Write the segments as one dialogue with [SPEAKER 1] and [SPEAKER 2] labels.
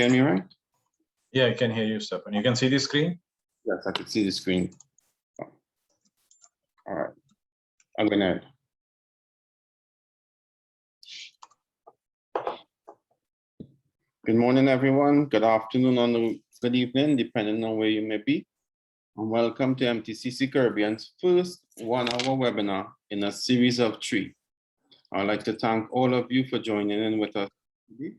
[SPEAKER 1] hear me right?
[SPEAKER 2] Yeah, I can hear you, Stefan. You can see the screen?
[SPEAKER 1] Yes, I can see the screen. All right, I'm gonna. Good morning, everyone. Good afternoon or good evening, depending on where you may be. And welcome to MTCC Caribbean's first one-hour webinar in a series of 3. I'd like to thank all of you for joining in with us today.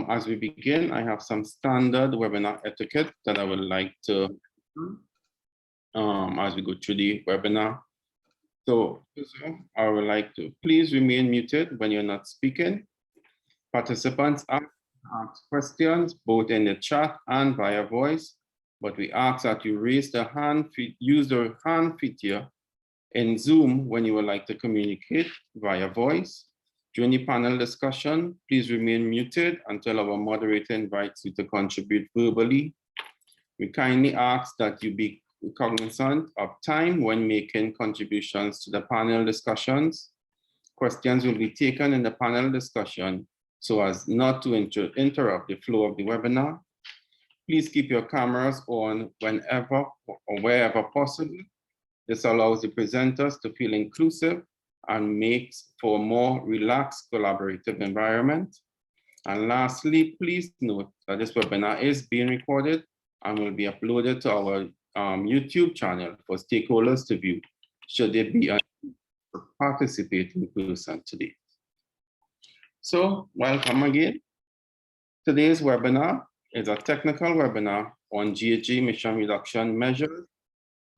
[SPEAKER 1] As we begin, I have some standard webinar etiquette that I would like to as we go through the webinar. So I would like to please remain muted when you're not speaking. Participants ask questions both in the chat and via voice, but we ask that you raise the hand, use the hand feature in Zoom when you would like to communicate via voice. During the panel discussion, please remain muted until our moderator invites you to contribute verbally. We kindly ask that you be cognizant of time when making contributions to the panel discussions. Questions will be taken in the panel discussion so as not to interrupt the flow of the webinar. Please keep your cameras on whenever or wherever possible. This allows the presenters to feel inclusive and makes for a more relaxed collaborative environment. And lastly, please note that this webinar is being recorded and will be uploaded to our YouTube channel for stakeholders to view, should they be participate in person today. So welcome again. Today's webinar is a technical webinar on GHG emission reduction measures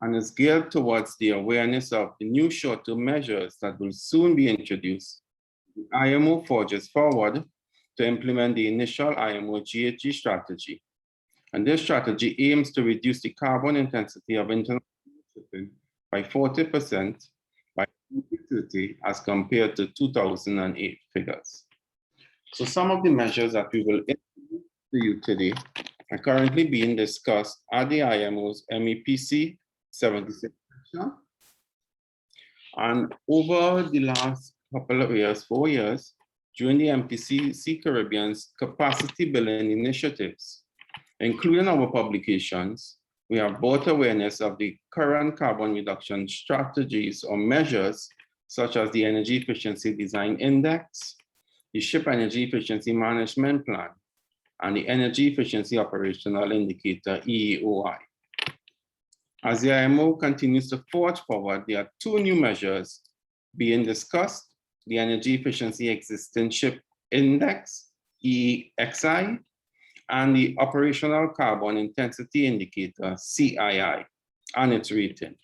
[SPEAKER 1] and is geared towards the awareness of the new short-term measures that will soon be introduced. The IMO forges forward to implement the initial IMO GHG strategy. And this strategy aims to reduce the carbon intensity of international shipping by 40% by 2030 as compared to 2008 figures. So some of the measures that we will introduce to you today are currently being discussed at the IMO's MEPC 76 session. And over the last couple of years, 4 years, during the MTCC Caribbean's capacity building initiatives, including our publications, we have brought awareness of the current carbon reduction strategies or measures, such as the Energy Efficiency Design Index, the Ship Energy Efficiency Management Plan, and the Energy Efficiency Operational Indicator, EEOI. As the IMO continues to forge forward, there are 2 new measures being discussed: the Energy Efficiency Existing Ship Index, EEXI, and the Operational Carbon Intensity Indicator, CII, and its rating.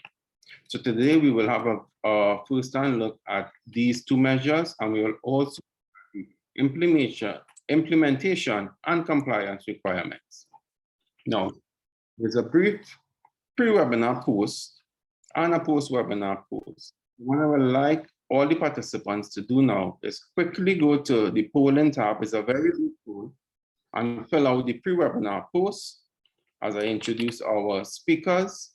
[SPEAKER 1] So today we will have a first-hand look at these 2 measures, and we will also have the implementation and compliance requirements. Now, there's a brief pre-webinar post and a post-webinar post. What I would like all the participants to do now is quickly go to the polling tab. It's a very good poll, and fill out the pre-webinar post as I introduce our speakers.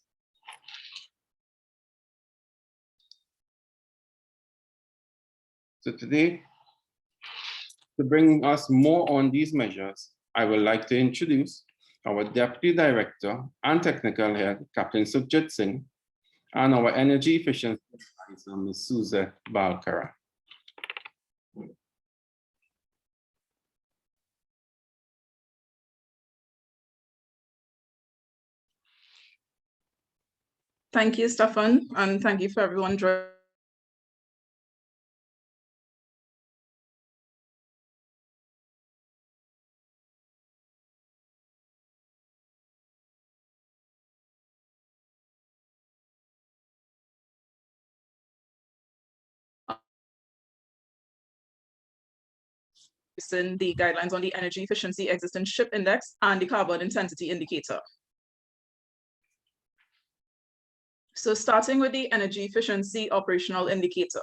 [SPEAKER 1] So today, to bring us more on these measures, I would like to introduce our Deputy Director and Technical Head, Captain Sukhjit Singh, and our Energy Efficiency Advisor, Ms. Suzette Balkara.
[SPEAKER 3] Thank you, Stefan, and thank you for everyone joining. The guidelines on the Energy Efficiency Existing Ship Index and the Carbon Intensity Indicator. So starting with the Energy Efficiency Operational Indicator.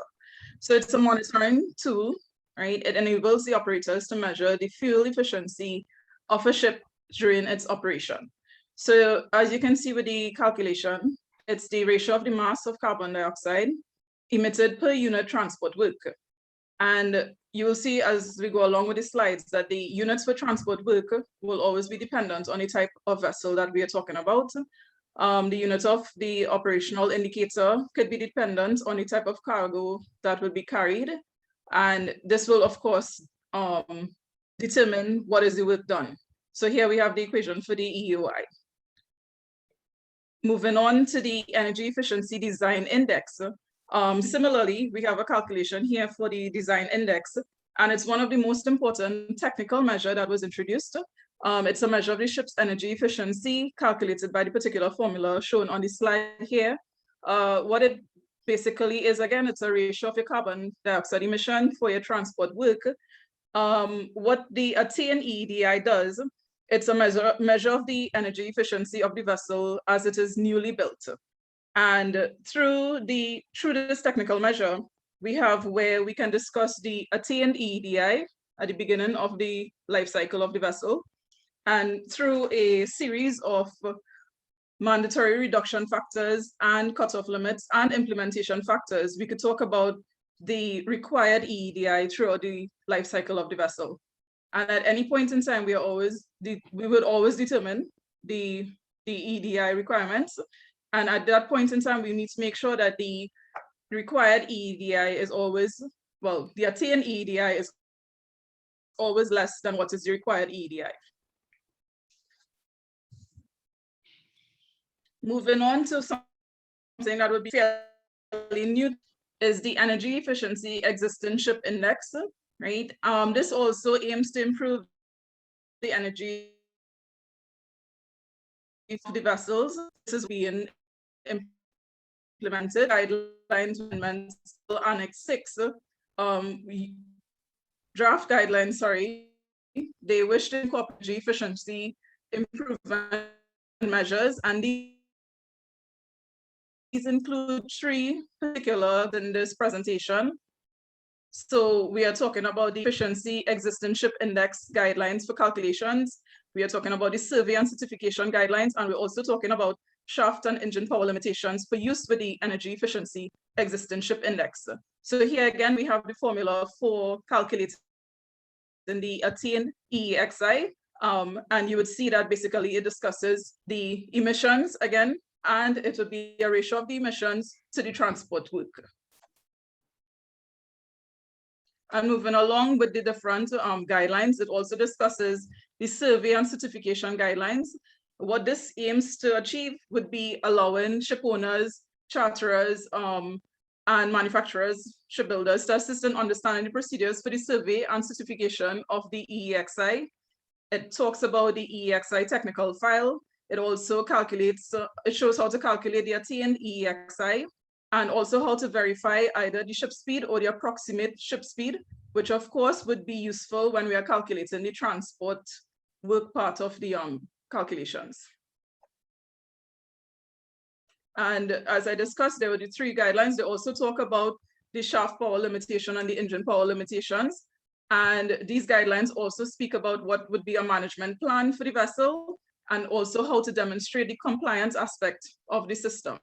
[SPEAKER 3] So it's a monitoring tool, right? It enables the operators to measure the fuel efficiency of a ship during its operation. So as you can see with the calculation, it's the ratio of the mass of carbon dioxide emitted per unit transport work. And you will see as we go along with the slides that the units for transport work will always be dependent on the type of vessel that we are talking about. The unit of the operational indicator could be dependent on the type of cargo that will be carried. And this will, of course, determine what is the work done. So here we have the equation for the EEOI. Moving on to the Energy Efficiency Design Index. Similarly, we have a calculation here for the design index, and it's one of the most important technical measure that was introduced. It's a measure of the ship's energy efficiency calculated by the particular formula shown on the slide here. What it basically is, again, it's a ratio of your carbon dioxide emission for your transport work. What the ATTAIN EEDI does, it's a measure of the energy efficiency of the vessel as it is newly built. And through this technical measure, we have where we can discuss the attained EEDI at the beginning of the life cycle of the vessel. And through a series of mandatory reduction factors and cutoff limits and implementation factors, we could talk about the required EEDI throughout the life cycle of the vessel. And at any point in time, we would always determine the EEDI requirements. And at that point in time, we need to make sure that the required EEDI is always, well, the attained EEDI is always less than what is the required EEDI. Moving on to something that would be fairly new is the Energy Efficiency Existing Ship Index, right? This also aims to improve the energy of the vessels. This is being implemented. Guidelines amendments Annex 6, draft guidelines, sorry, they wish to incorporate energy efficiency improvement measures, and these include 3 particular in this presentation. So we are talking about the Efficiency Existing Ship Index guidelines for calculations. We are talking about the survey and certification guidelines, and we're also talking about shaft and engine power limitations for use with the Energy Efficiency Existing Ship Index. So here again, we have the formula for calculating the attained EEXI, and you would see that basically it discusses the emissions again, and it would be a ratio of the emissions to the transport work. And moving along with the different guidelines, it also discusses the survey and certification guidelines. What this aims to achieve would be allowing ship owners, charterers, and manufacturers, shipbuilders to assist in understanding the procedures for the survey and certification of the EEXI. It talks about the EEXI technical file. It also calculates, it shows how to calculate the attained EEXI, and also how to verify either the ship speed or the approximate ship speed, which of course would be useful when we are calculating the transport work part of the calculations. And as I discussed, there were the 3 guidelines. They also talk about the shaft power limitation and the engine power limitations. And these guidelines also speak about what would be a management plan for the vessel, and also how to demonstrate the compliance aspect of the system.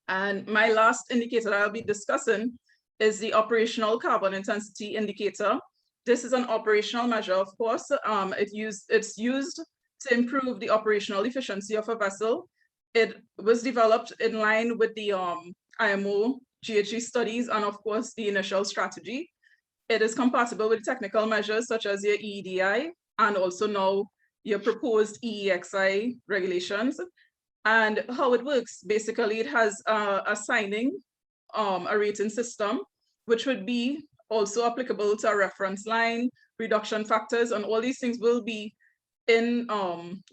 [SPEAKER 3] And my last indicator that I'll be discussing is the operational carbon intensity indicator. This is an operational measure, of course. It's used to improve the operational efficiency of a vessel. It was developed in line with the IMO GHG studies and, of course, the initial strategy. It is compatible with technical measures such as your EEDI and also now your proposed EEXI regulations. And how it works, basically, it has assigning a rating system, which would be also applicable to a reference line, reduction factors, and all these things will be in,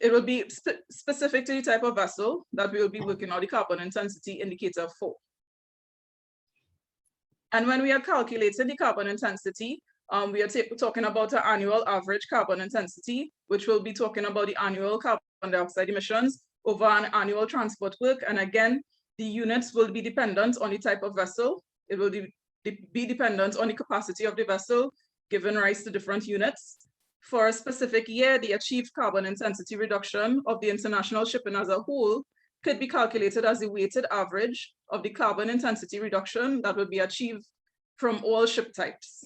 [SPEAKER 3] it will be specific to the type of vessel that we will be working on the carbon intensity indicator for. And when we are calculating the carbon intensity, we are talking about an annual average carbon intensity, which will be talking about the annual carbon dioxide emissions over an annual transport work. And again, the units will be dependent on the type of vessel. It will be dependent on the capacity of the vessel, giving rise to different units. For a specific year, the achieved carbon intensity reduction of the international shipping as a whole could be calculated as the weighted average of the carbon intensity reduction that would be achieved from all ship types.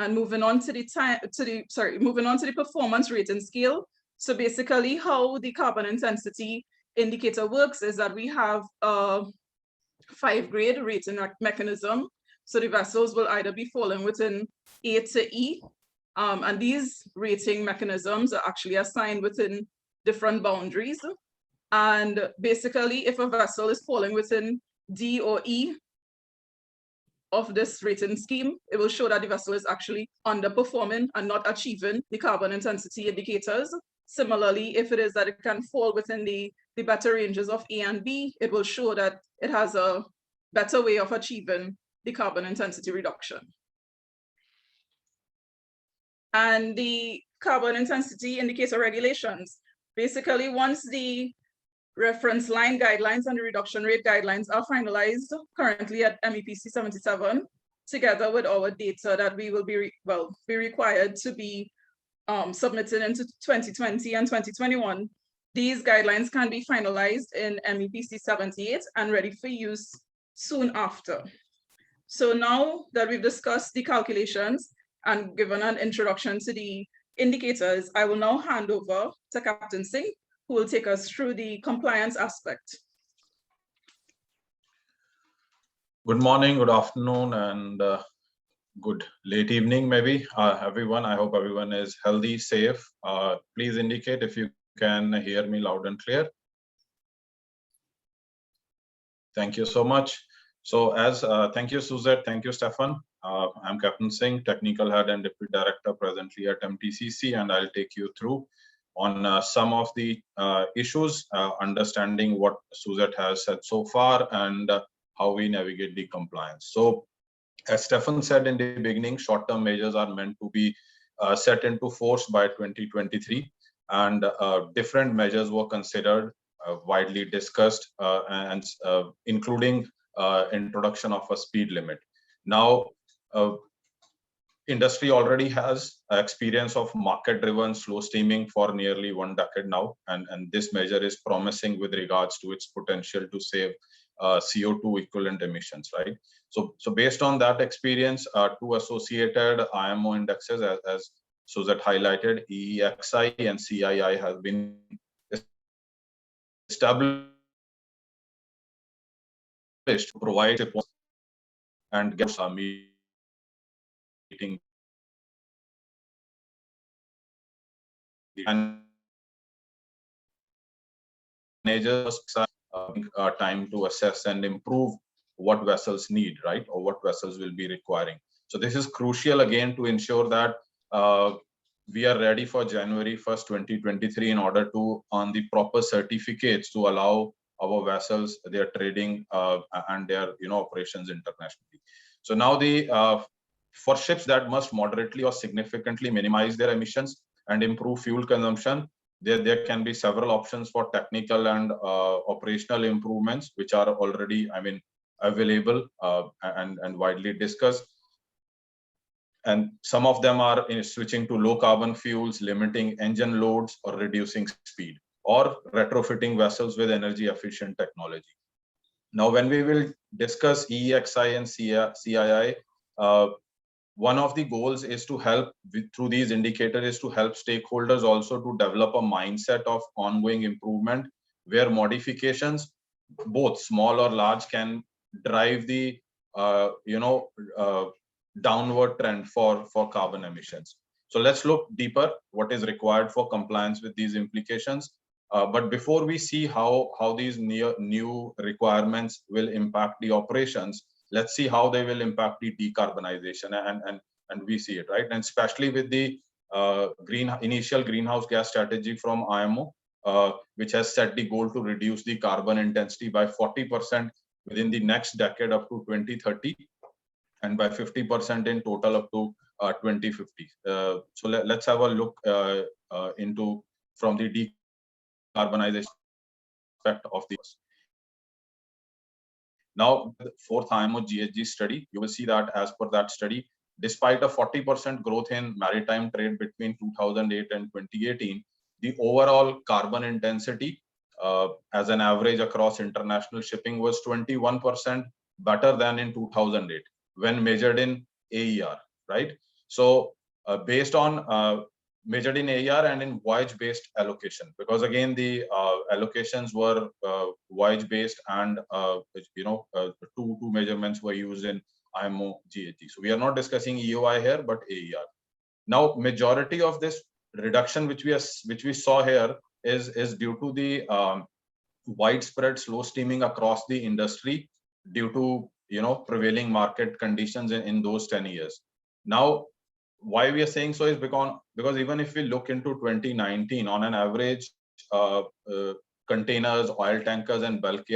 [SPEAKER 3] And moving on to the performance rating scale. So basically how the carbon intensity indicator works is that we have a 5-grade rating mechanism. So the vessels will either be falling within A to E, and these rating mechanisms are actually assigned within different boundaries. And basically, if a vessel is falling within D or E of this rating scheme, it will show that the vessel is actually underperforming and not achieving the carbon intensity indicators. Similarly, if it is that it can fall within the better ranges of A and B, it will show that it has a better way of achieving the carbon intensity reduction. And the carbon intensity indicator regulations, basically once the reference line guidelines and the reduction rate guidelines are finalized currently at MEPC 77, together with our data that we will be required to be submitted into 2020 and 2021, these guidelines can be finalized in MEPC 78 and ready for use soon after. So now that we've discussed the calculations and given an introduction to the indicators, I will now hand over to Captain Singh, who will take us through the compliance aspect.
[SPEAKER 2] Good morning, good afternoon, and good late evening, maybe, everyone. I hope everyone is healthy, safe. Please indicate if you can hear me loud and clear. Thank you so much. So thank you, Suzette. Thank you, Stefan. I'm Captain Singh, Technical Head and Deputy Director presently at MTCC, and I'll take you through on some of the issues, understanding what Suzette has said so far and how we navigate the compliance. So as Stefan said in the beginning, short-term measures are meant to be set into force by 2023, and different measures were considered, widely discussed, and including introduction of a speed limit. Now, industry already has experience of market-driven slow steaming for nearly 1 decade now, and this measure is promising with regards to its potential to save CO2 equivalent emissions, right? So based on that experience, 2 associated IMO indexes, as Suzette highlighted, EEXI and CII, have been established to provide support and get some meeting and managers time to assess and improve what vessels need, right, or what vessels will be requiring. So this is crucial again to ensure that we are ready for January 1st, 2023 in order to earn the proper certificates to allow our vessels their trading and their operations internationally. So now for ships that must moderately or significantly minimize their emissions and improve fuel consumption, there can be several options for technical and operational improvements, which are already, available and widely discussed. And some of them are switching to low carbon fuels, limiting engine loads, or reducing speed, or retrofitting vessels with energy efficient technology. Now, when we will discuss EEXI and CII, one of the goals is to help through these indicators is to help stakeholders also to develop a mindset of ongoing improvement, where modifications, both small or large, can drive the downward trend for carbon emissions. So let's look deeper what is required for compliance with these implications. But before we see how these new requirements will impact the operations, let's see how they will impact the decarbonization, and we see it, right? And especially with the initial greenhouse gas strategy from IMO, which has set the goal to reduce the carbon intensity by 40% within the next decade up to 2030, and by 50% in total up to 2050. So let's have a look into from the decarbonization aspect of this. Now, the 4th IMO GHG study, you will see that as per that study, despite a 40% growth in maritime trade between 2008 and 2018, the overall carbon intensity as an average across international shipping was 21% better than in 2008 when measured in AER, right? So based on measured in AER and in voyage-based allocation, because again the allocations were voyage-based and two measurements were used in IMO GHG. So we are not discussing EOI here, but AER. Now, majority of this reduction which we saw here is due to the widespread slow steaming across the industry due to prevailing market conditions in those 10 years. Now, why we are saying so is because even if we look into 2019, on an average, containers, oil tankers, and bulk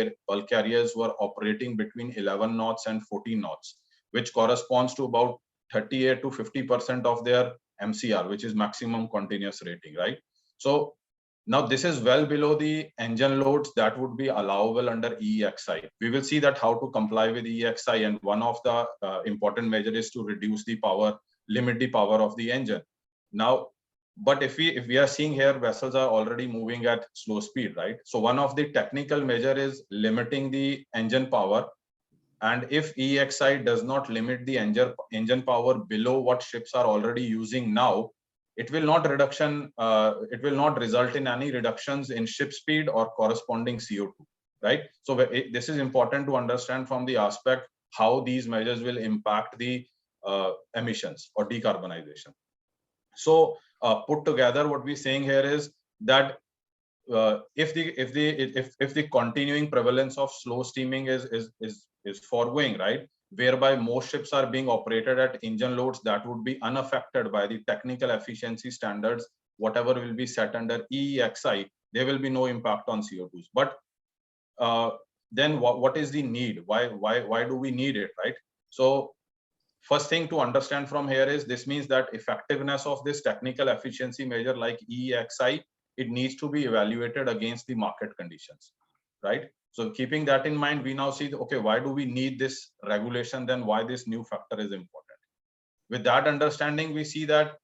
[SPEAKER 2] carriers were operating between 11 knots and 14 knots, which corresponds to about 38 to 50% of their MCR, which is maximum continuous rating, right? So now this is well below the engine loads that would be allowable under EEXI. We will see that how to comply with EEXI, and one of the important measure is to reduce the power, limit the power of the engine. Now, but if we are seeing here, vessels are already moving at slow speed, right? So one of the technical measure is limiting the engine power. And if EEXI does not limit the engine power below what ships are already using now, it will not result in any reductions in ship speed or corresponding CO2, right? So this is important to understand from the aspect how these measures will impact the emissions or decarbonization. So put together, what we're saying here is that if the continuing prevalence of slow steaming is foregoing, right, whereby most ships are being operated at engine loads that would be unaffected by the technical efficiency standards, whatever will be set under EEXI, there will be no impact on CO2s. But then what is the need? Why do we need it, right? So first thing to understand from here is this means that effectiveness of this technical efficiency measure like EEXI, it needs to be evaluated against the market conditions, right? So keeping that in mind, we now see, okay, why do we need this regulation? Then why this new factor is important? With that understanding, we see that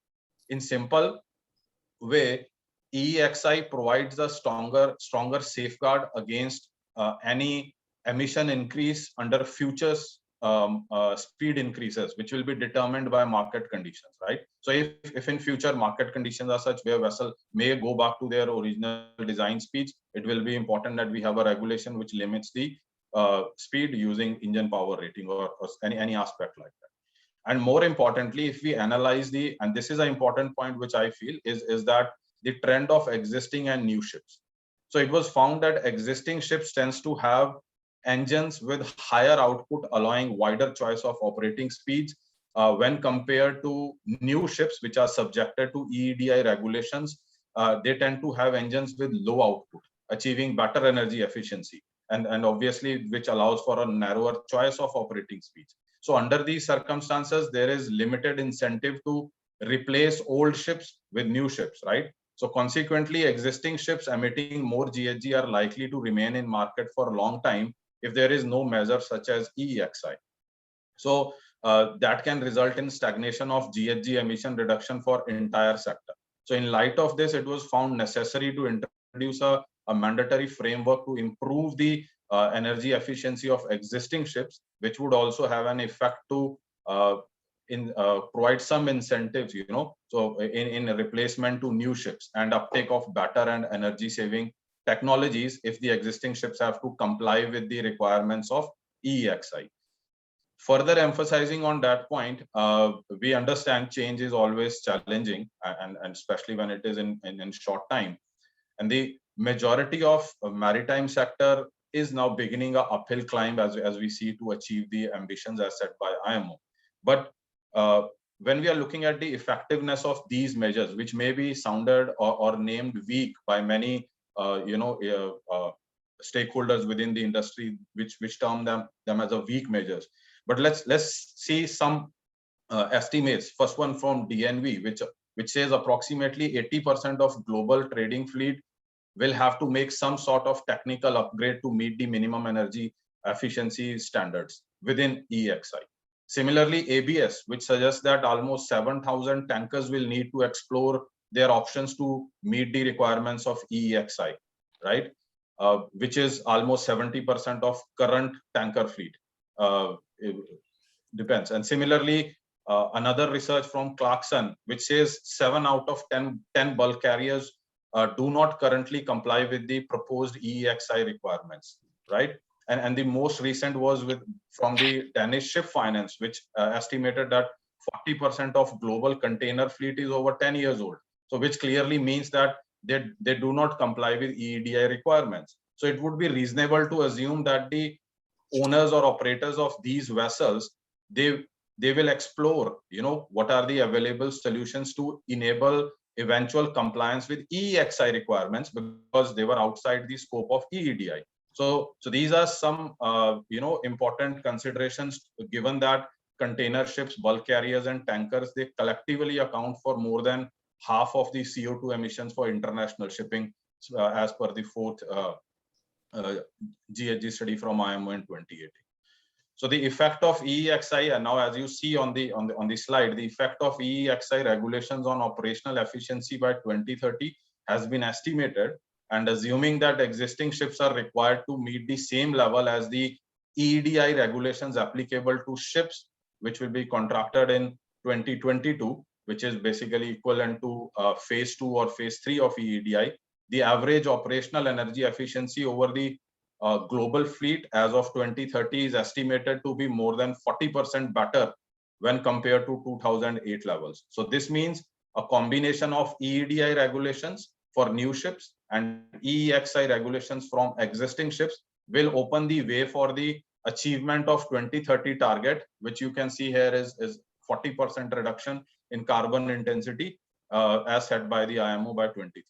[SPEAKER 2] in simple way, EEXI provides a stronger safeguard against any emission increase under futures speed increases, which will be determined by market conditions, right? So if in future market conditions are such where vessel may go back to their original design speeds, it will be important that we have a regulation which limits the speed using engine power rating or any aspect like that. And more importantly, if we analyze and this is an important point which I feel is that the trend of existing and new ships. So it was found that existing ships tends to have engines with higher output, allowing wider choice of operating speeds when compared to new ships which are subjected to EEDI regulations. They tend to have engines with low output, achieving better energy efficiency, and obviously which allows for a narrower choice of operating speeds. So under these circumstances, there is limited incentive to replace old ships with new ships, right? So consequently, existing ships emitting more GHG are likely to remain in market for a long time if there is no measure such as EEXI. So that can result in stagnation of GHG emission reduction for entire sector. So in light of this, it was found necessary to introduce a mandatory framework to improve the energy efficiency of existing ships, which would also have an effect to provide some incentives, so in replacement to new ships and uptake of better and energy saving technologies if the existing ships have to comply with the requirements of EEXI. Further emphasizing on that point, we understand change is always challenging, and especially when it is in short time. And the majority of maritime sector is now beginning an uphill climb as we see to achieve the ambitions as set by IMO. But when we are looking at the effectiveness of these measures, which may be sounded or named weak by many stakeholders within the industry, which term them as a weak measures. But let's see some estimates. First one from DNV, which says approximately 80% of global trading fleet will have to make some sort of technical upgrade to meet the minimum energy efficiency standards within EEXI. Similarly, ABS, which suggests that almost 7,000 tankers will need to explore their options to meet the requirements of EEXI, right? which is almost 70% of current tanker fleet. It depends. And similarly, another research from Clarkson, which says 7 out of 10 bulk carriers do not currently comply with the proposed EEXI requirements, right? And the most recent was from the Danish Ship Finance, which estimated that 40% of global container fleet is over 10 years old. So which clearly means that they do not comply with EEDI requirements. So it would be reasonable to assume that the owners or operators of these vessels, they will explore, what are the available solutions to enable eventual compliance with EEXI requirements, because they were outside the scope of EEDI. So these are some important considerations, given that container ships, bulk carriers, and tankers, they collectively account for more than half of the CO2 emissions for international shipping, as per the fourth GHG study from IMO in 2018. So the effect of EEXI, and now as you see on the slide, the effect of EEXI regulations on operational efficiency by 2030 has been estimated, and assuming that existing ships are required to meet the same level as the EEDI regulations applicable to ships which will be contracted in 2022, which is basically equivalent to phase 2 or phase 3 of EEDI, the average operational energy efficiency over the global fleet as of 2030 is estimated to be more than 40% better when compared to 2008 levels. So this means a combination of EEDI regulations for new ships and EEXI regulations from existing ships will open the way for the achievement of 2030 target, which you can see here is 40% reduction in carbon intensity as set by the IMO by 2030.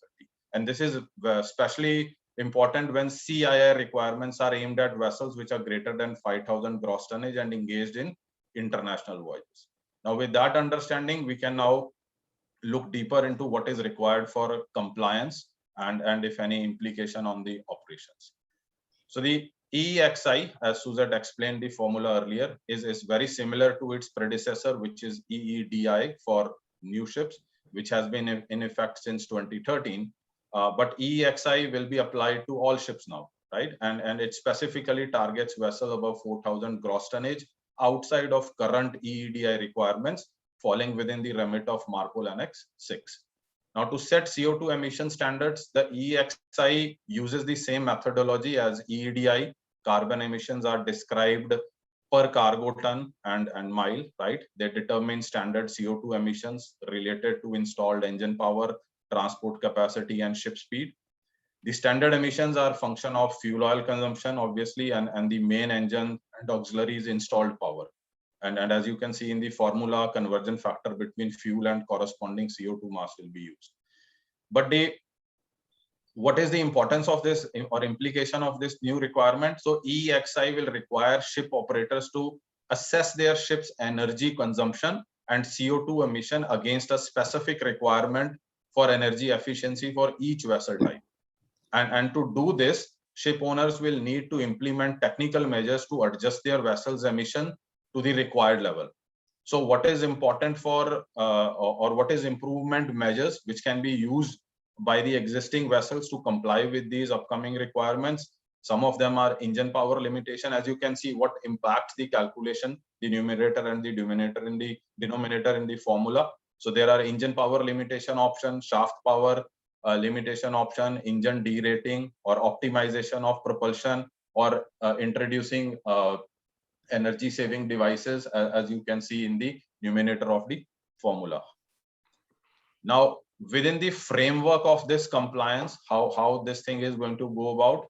[SPEAKER 2] And this is especially important when CII requirements are aimed at vessels which are greater than 5,000 gross tonnage and engaged in international voyages. Now, with that understanding, we can now look deeper into what is required for compliance and if any implication on the operations. So the EEXI, as Suzette explained the formula earlier, is very similar to its predecessor, which is EEDI for new ships, which has been in effect since 2013. But EEXI will be applied to all ships now, right? And it specifically targets vessels above 4,000 gross tonnage outside of current EEDI requirements, falling within the remit of MARPOL Annex 6. Now, to set CO2 emission standards, the EEXI uses the same methodology as EEDI. Carbon emissions are described per cargo ton and mile, right? They determine standard CO2 emissions related to installed engine power, transport capacity, and ship speed. The standard emissions are function of fuel oil consumption, obviously, and the main engine and auxiliaries installed power. And as you can see in the formula, conversion factor between fuel and corresponding CO2 mass will be used. But what is the importance of this or implication of this new requirement? So EEXI will require ship operators to assess their ship's energy consumption and CO2 emission against a specific requirement for energy efficiency for each vessel type. And to do this, ship owners will need to implement technical measures to adjust their vessel's emission to the required level. So what is important for, or what is improvement measures which can be used by the existing vessels to comply with these upcoming requirements? Some of them are engine power limitation. As you can see, what impacts the calculation, the numerator and the denominator in the formula. So there are engine power limitation option, shaft power limitation option, engine derating, or optimization of propulsion, or introducing energy saving devices, as you can see in the numerator of the formula. Now, within the framework of this compliance, how this thing is going to go about,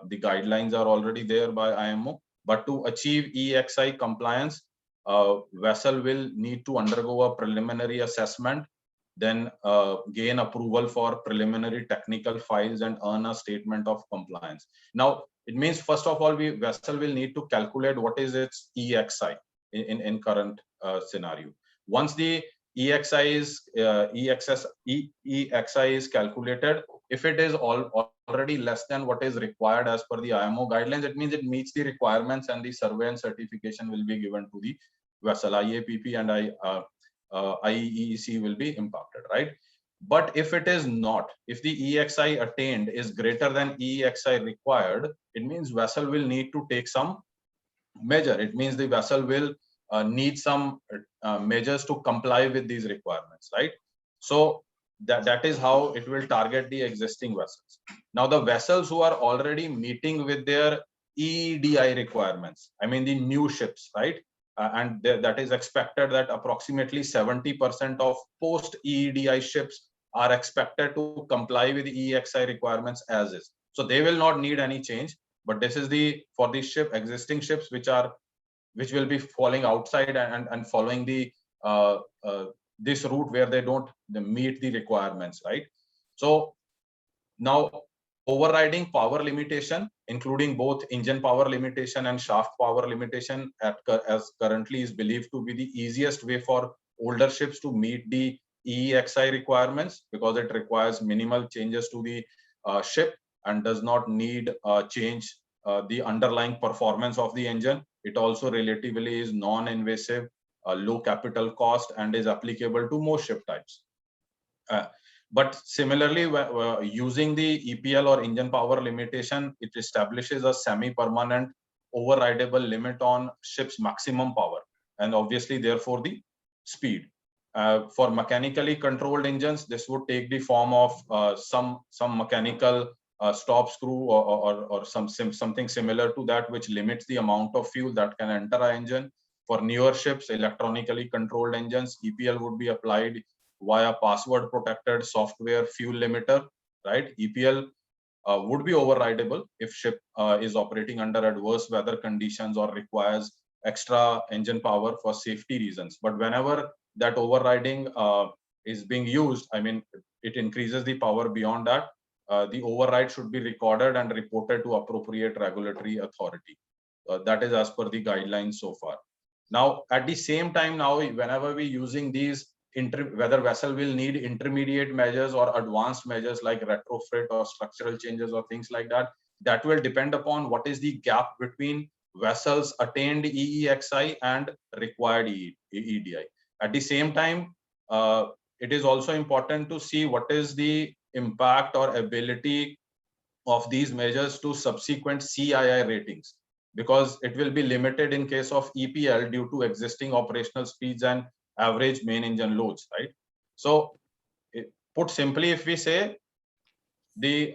[SPEAKER 2] the guidelines are already there by IMO, but to achieve EEXI compliance, vessel will need to undergo a preliminary assessment, then gain approval for preliminary technical files and earn a statement of compliance. Now, it means, first of all, vessel will need to calculate what is its EEXI in current scenario. Once the EEXI is calculated, if it is already less than what is required as per the IMO guidelines, it means it meets the requirements and the survey and certification will be given to the vessel. IAPP and IEEC will be impacted, right? But if it is not, if the EEXI attained is greater than EEXI required, it means vessel will need to take some measure. It means the vessel will need some measures to comply with these requirements, right? So that is how it will target the existing vessels. Now the vessels who are already meeting with their EEDI requirements, I mean the new ships, right? And that is expected that approximately 70% of post EEDI ships are expected to comply with EEXI requirements as is. So they will not need any change. But this is the for the existing ships which will be falling outside and following the this route where they don't meet the requirements, right? So now overriding power limitation, including both engine power limitation and shaft power limitation, as currently is believed to be the easiest way for older ships to meet the EEXI requirements, because it requires minimal changes to the ship and does not need change the underlying performance of the engine. It also relatively is non-invasive, low capital cost, and is applicable to most ship types. But similarly, using the EPL or engine power limitation, it establishes a semi-permanent overridable limit on ship's maximum power, and obviously therefore the speed. For mechanically controlled engines, this would take the form of some mechanical stop screw or something similar to that, which limits the amount of fuel that can enter an engine. For newer ships, electronically controlled engines, EPL would be applied via password protected software fuel limiter, right? EPL would be overridable if ship is operating under adverse weather conditions or requires extra engine power for safety reasons. But whenever that overriding is being used, I mean, it increases the power beyond that, the override should be recorded and reported to appropriate regulatory authority. That is as per the guidelines so far. Now, at the same time, now whenever we're using these, whether vessel will need intermediate measures or advanced measures like retrofit or structural changes or things like that, that will depend upon what is the gap between vessels attained EEXI and required EEDI. At the same time, it is also important to see what is the impact or ability of these measures to subsequent CII ratings, because it will be limited in case of EPL due to existing operational speeds and average main engine loads, right? So put simply, if we say the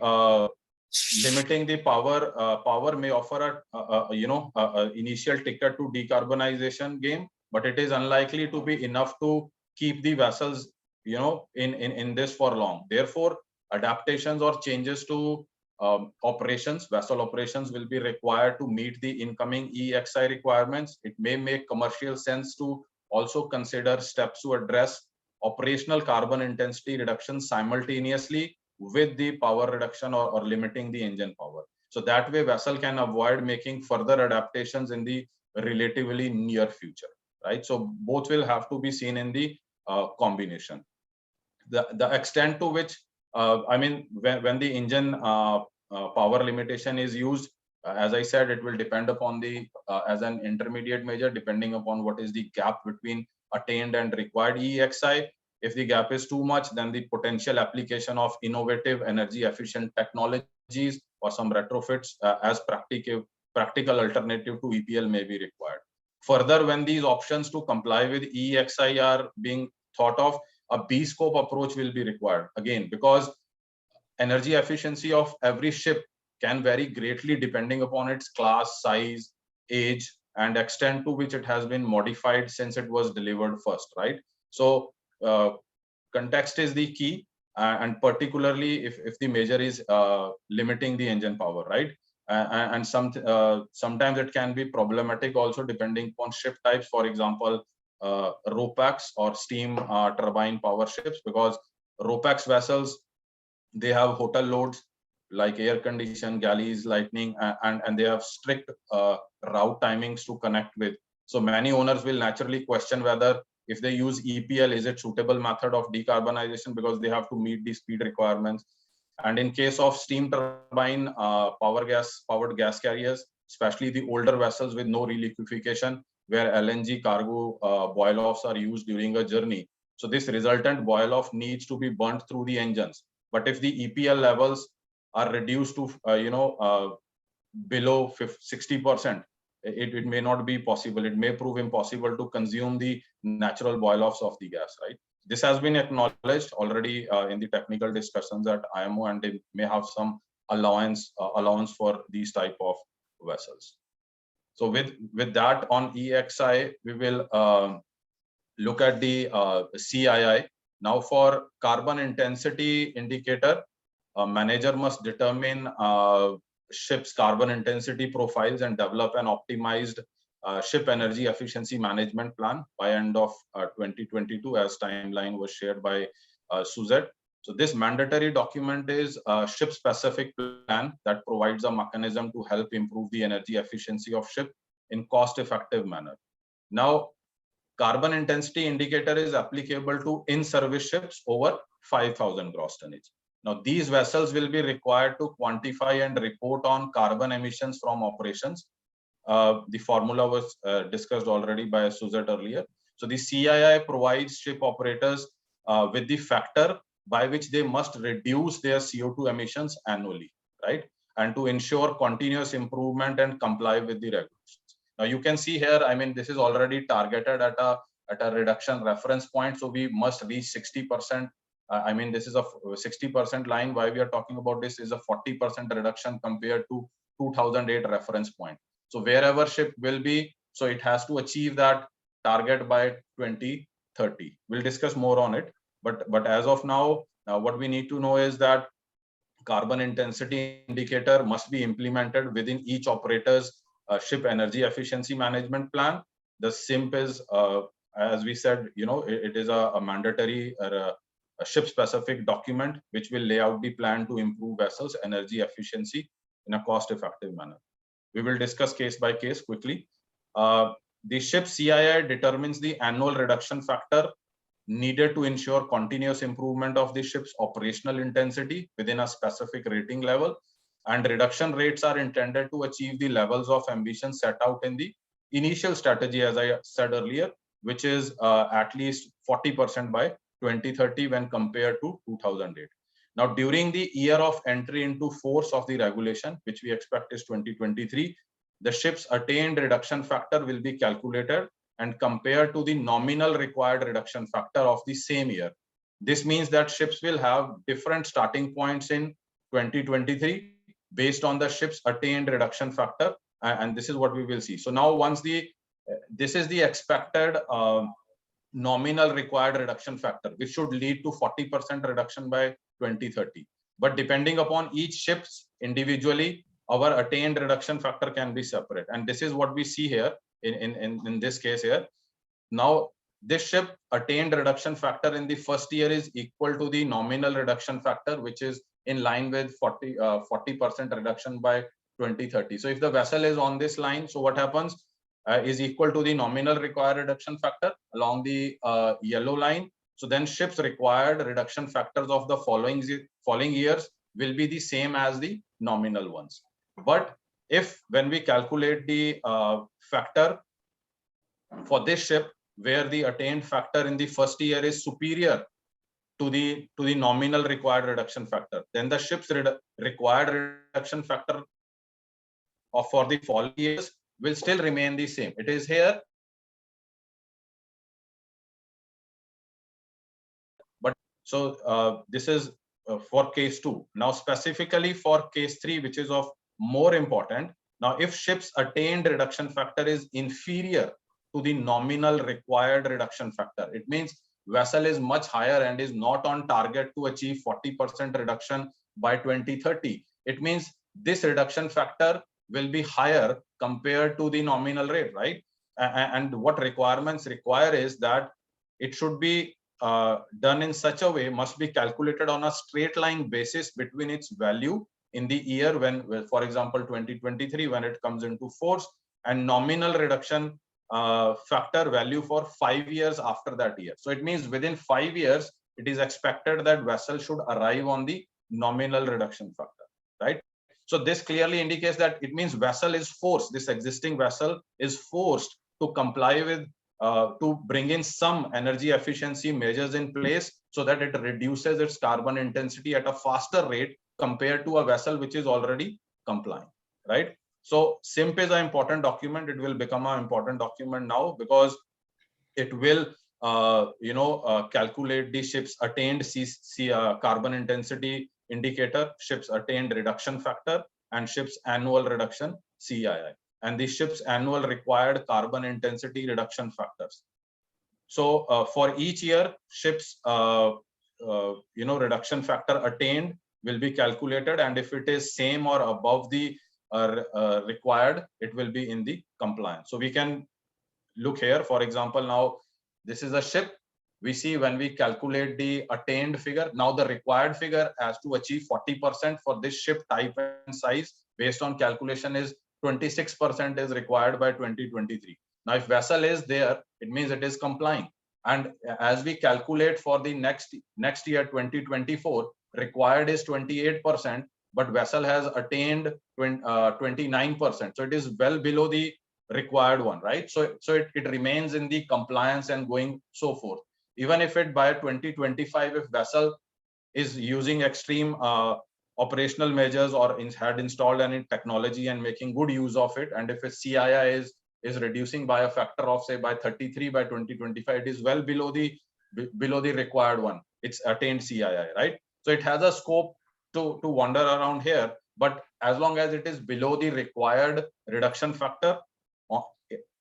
[SPEAKER 2] limiting the power may offer a initial ticket to decarbonization game, but it is unlikely to be enough to keep the vessels in this for long. Therefore, adaptations or changes to vessel operations will be required to meet the incoming EEXI requirements. It may make commercial sense to also consider steps to address operational carbon intensity reduction simultaneously with the power reduction or limiting the engine power. So that way vessel can avoid making further adaptations in the relatively near future, right? So both will have to be seen in the combination. The extent to which, I mean, when the engine power limitation is used, as I said, it will depend upon the, as an intermediate measure, depending upon what is the gap between attained and required EEXI. If the gap is too much, then the potential application of innovative energy efficient technologies or some retrofits as practical alternative to EPL may be required. Further, when these options to comply with EEXI are being thought of, a B-scope approach will be required. Again, because energy efficiency of every ship can vary greatly depending upon its class, size, age, and extent to which it has been modified since it was delivered first, right? So context is the key, and particularly if the measure is limiting the engine power, right? And sometimes it can be problematic also depending upon ship types. For example, RoPax or steam turbine power ships, because RoPax vessels, they have hotel loads like air condition, galleys, lightning, and they have strict route timings to connect with. So many owners will naturally question whether if they use EPL, is it suitable method of decarbonization, because they have to meet the speed requirements. And in case of steam turbine powered gas carriers, especially the older vessels with no reliquefaction, where LNG cargo boil-offs are used during a journey, So this resultant boil off needs to be burnt through the engines. But if the EPL levels are reduced to below 60%, it may not be possible. It may prove impossible to consume the natural boil offs of the gas, right? This has been acknowledged already in the technical discussions at IMO, and they may have some allowance for these type of vessels. So with that on EXI, we will look at the CII. Now for carbon intensity indicator, a manager must determine ship's carbon intensity profiles and develop an optimized ship energy efficiency management plan by end of 2022, as timeline was shared by Suzette. So this mandatory document is a ship specific plan that provides a mechanism to help improve the energy efficiency of ship in cost effective manner. Now, carbon intensity indicator is applicable to in-service ships over 5,000 gross tonnage. Now, these vessels will be required to quantify and report on carbon emissions from operations. The formula was discussed already by Suzette earlier. So the CII provides ship operators with the factor by which they must reduce their CO2 emissions annually, right? And to ensure continuous improvement and comply with the regulations. Now you can see here, I mean, this is already targeted at a reduction reference point. So we must reach 60%. I mean, this is a 60% line. Why we are talking about this is a 40% reduction compared to 2008 reference point. So wherever ship will be, so it has to achieve that target by 2030. We'll discuss more on it. But as of now, what we need to know is that carbon intensity indicator must be implemented within each operator's ship energy efficiency management plan. The SIMP is, as we said, you know, it is a mandatory a ship specific document which will lay out the plan to improve vessels energy efficiency in a cost effective manner. We will discuss case by case quickly. The ship CII determines the annual reduction factor needed to ensure continuous improvement of the ship's operational intensity within a specific rating level, and reduction rates are intended to achieve the levels of ambition set out in the initial strategy, as I said earlier, which is at least 40% by 2030 when compared to 2008. Now, during the year of entry into force of the regulation, which we expect is 2023, the ship's attained reduction factor will be calculated and compared to the nominal required reduction factor of the same year. This means that ships will have different starting points in 2023 based on the ship's attained reduction factor, and this is what we will see. So now once this is the expected nominal required reduction factor, which should lead to 40% reduction by 2030. But depending upon each ships individually, our attained reduction factor can be separate. And this is what we see here in this case here. Now, this ship attained reduction factor in the first year is equal to the nominal reduction factor, which is in line with 40% reduction by 2030. So if the vessel is on this line, so what happens is equal to the nominal required reduction factor along the yellow line. So then ships required reduction factors of the following years will be the same as the nominal ones. But if when we calculate the factor for this ship, where the attained factor in the first year is superior to the nominal required reduction factor, then the ship's required reduction factor for the following years will still remain the same. It is here, but so this is for case 2. Now specifically for case 3, which is of more important. Now, if ship's attained reduction factor is inferior to the nominal required reduction factor, it means vessel is much higher and is not on target to achieve 40% reduction by 2030. It means this reduction factor will be higher compared to the nominal rate, right? And what requirements require is that it should be done in such a way, must be calculated on a straight line basis between its value in the year when, for example, 2023, when it comes into force, and nominal reduction factor value for 5 years after that year. So it means within 5 years, it is expected that vessel should arrive on the nominal reduction factor, right? So this clearly indicates that it means vessel is forced, this existing vessel is forced to comply with to bring in some energy efficiency measures in place so that it reduces its carbon intensity at a faster rate compared to a vessel which is already compliant, right? So SIMP is an important document. It will become an important document now because it will calculate the ship's attained carbon intensity indicator, ship's attained reduction factor, and ship's annual reduction CII, and the ship's annual required carbon intensity reduction factors. So for each year, ship's reduction factor attained will be calculated, and if it is same or above the required, it will be in the compliance. So we can look here, for example, now this is a ship. We see when we calculate the attained figure, now the required figure has to achieve 40% for this ship type and size based on calculation is 26% is required by 2023. Now, if vessel is there, it means it is complying. And as we calculate for the next year, 2024, required is 28%, but vessel has attained 29%. So it is well below the required one, right? So it remains in the compliance and going so forth. Even if it by 2025, if vessel is using extreme operational measures or had installed any technology and making good use of it, and if its CII is reducing by a factor of say by 33 by 2025, it is well below the required one. It's attained CII, right? So it has a scope to wander around here, but as long as it is below the required reduction factor,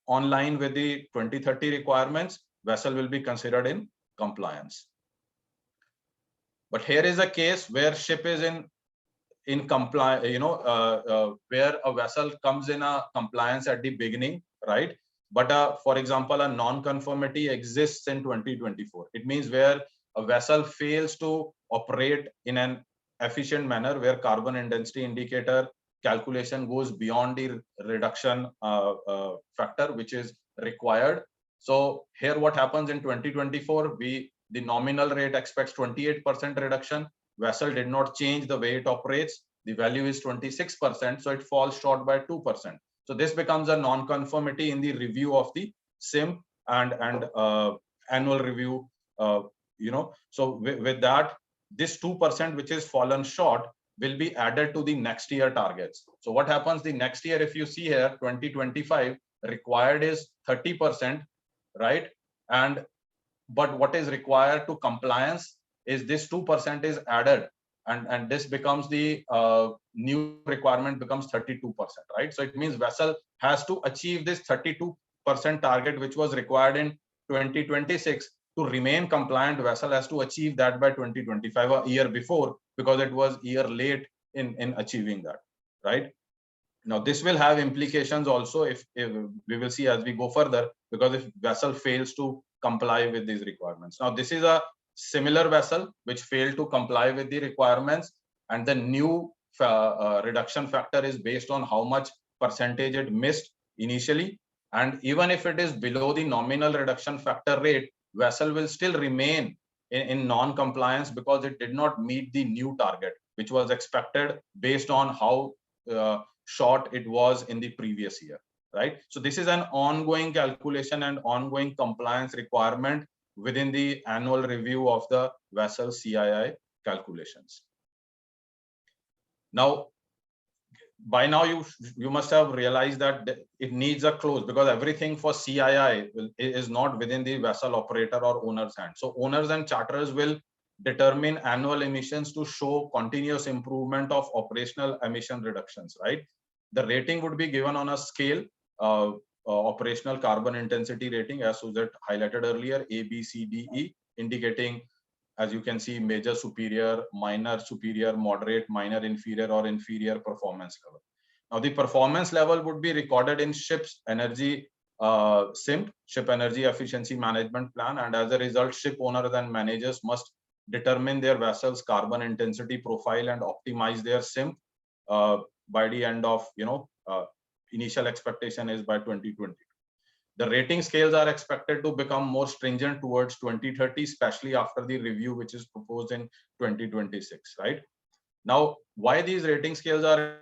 [SPEAKER 2] on line with the 2030 requirements, vessel will be considered in compliance. But here is a case where ship is in compliance, where a vessel comes in a compliance at the beginning, right? But for example, a non-conformity exists in 2024. It means where a vessel fails to operate in an efficient manner, where carbon intensity indicator calculation goes beyond the reduction factor which is required. So here what happens in 2024, the nominal rate expects 28% reduction. Vessel did not change the way it operates. The value is 26%, so it falls short by 2%. So this becomes a non-conformity in the review of the SIMP and annual review. So with that, this 2% which is fallen short will be added to the next year targets. So what happens the next year, if you see here, 2025 required is 30%, right? But what is required to compliance is this 2% is added, and this becomes the new requirement becomes 32%, right? So it means vessel has to achieve this 32% target which was required in 2026. To remain compliant, vessel has to achieve that by 2025, a year before, because it was year late in achieving that, right? Now this will have implications also if we will see as we go further, because if vessel fails to comply with these requirements. Now this is a similar vessel which failed to comply with the requirements, and the new reduction factor is based on how much percentage it missed initially. And even if it is below the nominal reduction factor rate, vessel will still remain in non-compliance because it did not meet the new target, which was expected based on how short it was in the previous year, right? So this is an ongoing calculation and ongoing compliance requirement within the annual review of the vessel CII calculations. Now, by now you must have realized that it needs a close, because everything for CII is not within the vessel operator or owner's hand. So owners and charterers will determine annual emissions to show continuous improvement of operational emission reductions, right? The rating would be given on a scale, operational carbon intensity rating, as Suzette highlighted earlier, A, B, C, D, E, indicating, as you can see, major superior, minor superior, moderate, minor inferior, or inferior performance level. Now the performance level would be recorded in ship's energy SIMP, ship energy efficiency management plan, and as a result, ship owners and managers must determine their vessel's carbon intensity profile and optimize their SIMP by the end of, initial expectation is by 2020. The rating scales are expected to become more stringent towards 2030, especially after the review which is proposed in 2026, right? Now, why these rating scales are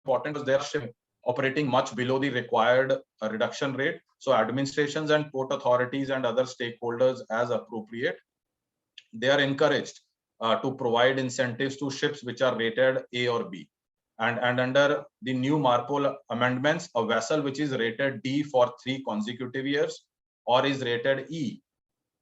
[SPEAKER 2] important is their ship operating much below the required reduction rate. So administrations and port authorities and other stakeholders, as appropriate, they are encouraged to provide incentives to ships which are rated A or B. And under the new MARPOL amendments, a vessel which is rated D for 3 consecutive years or is rated E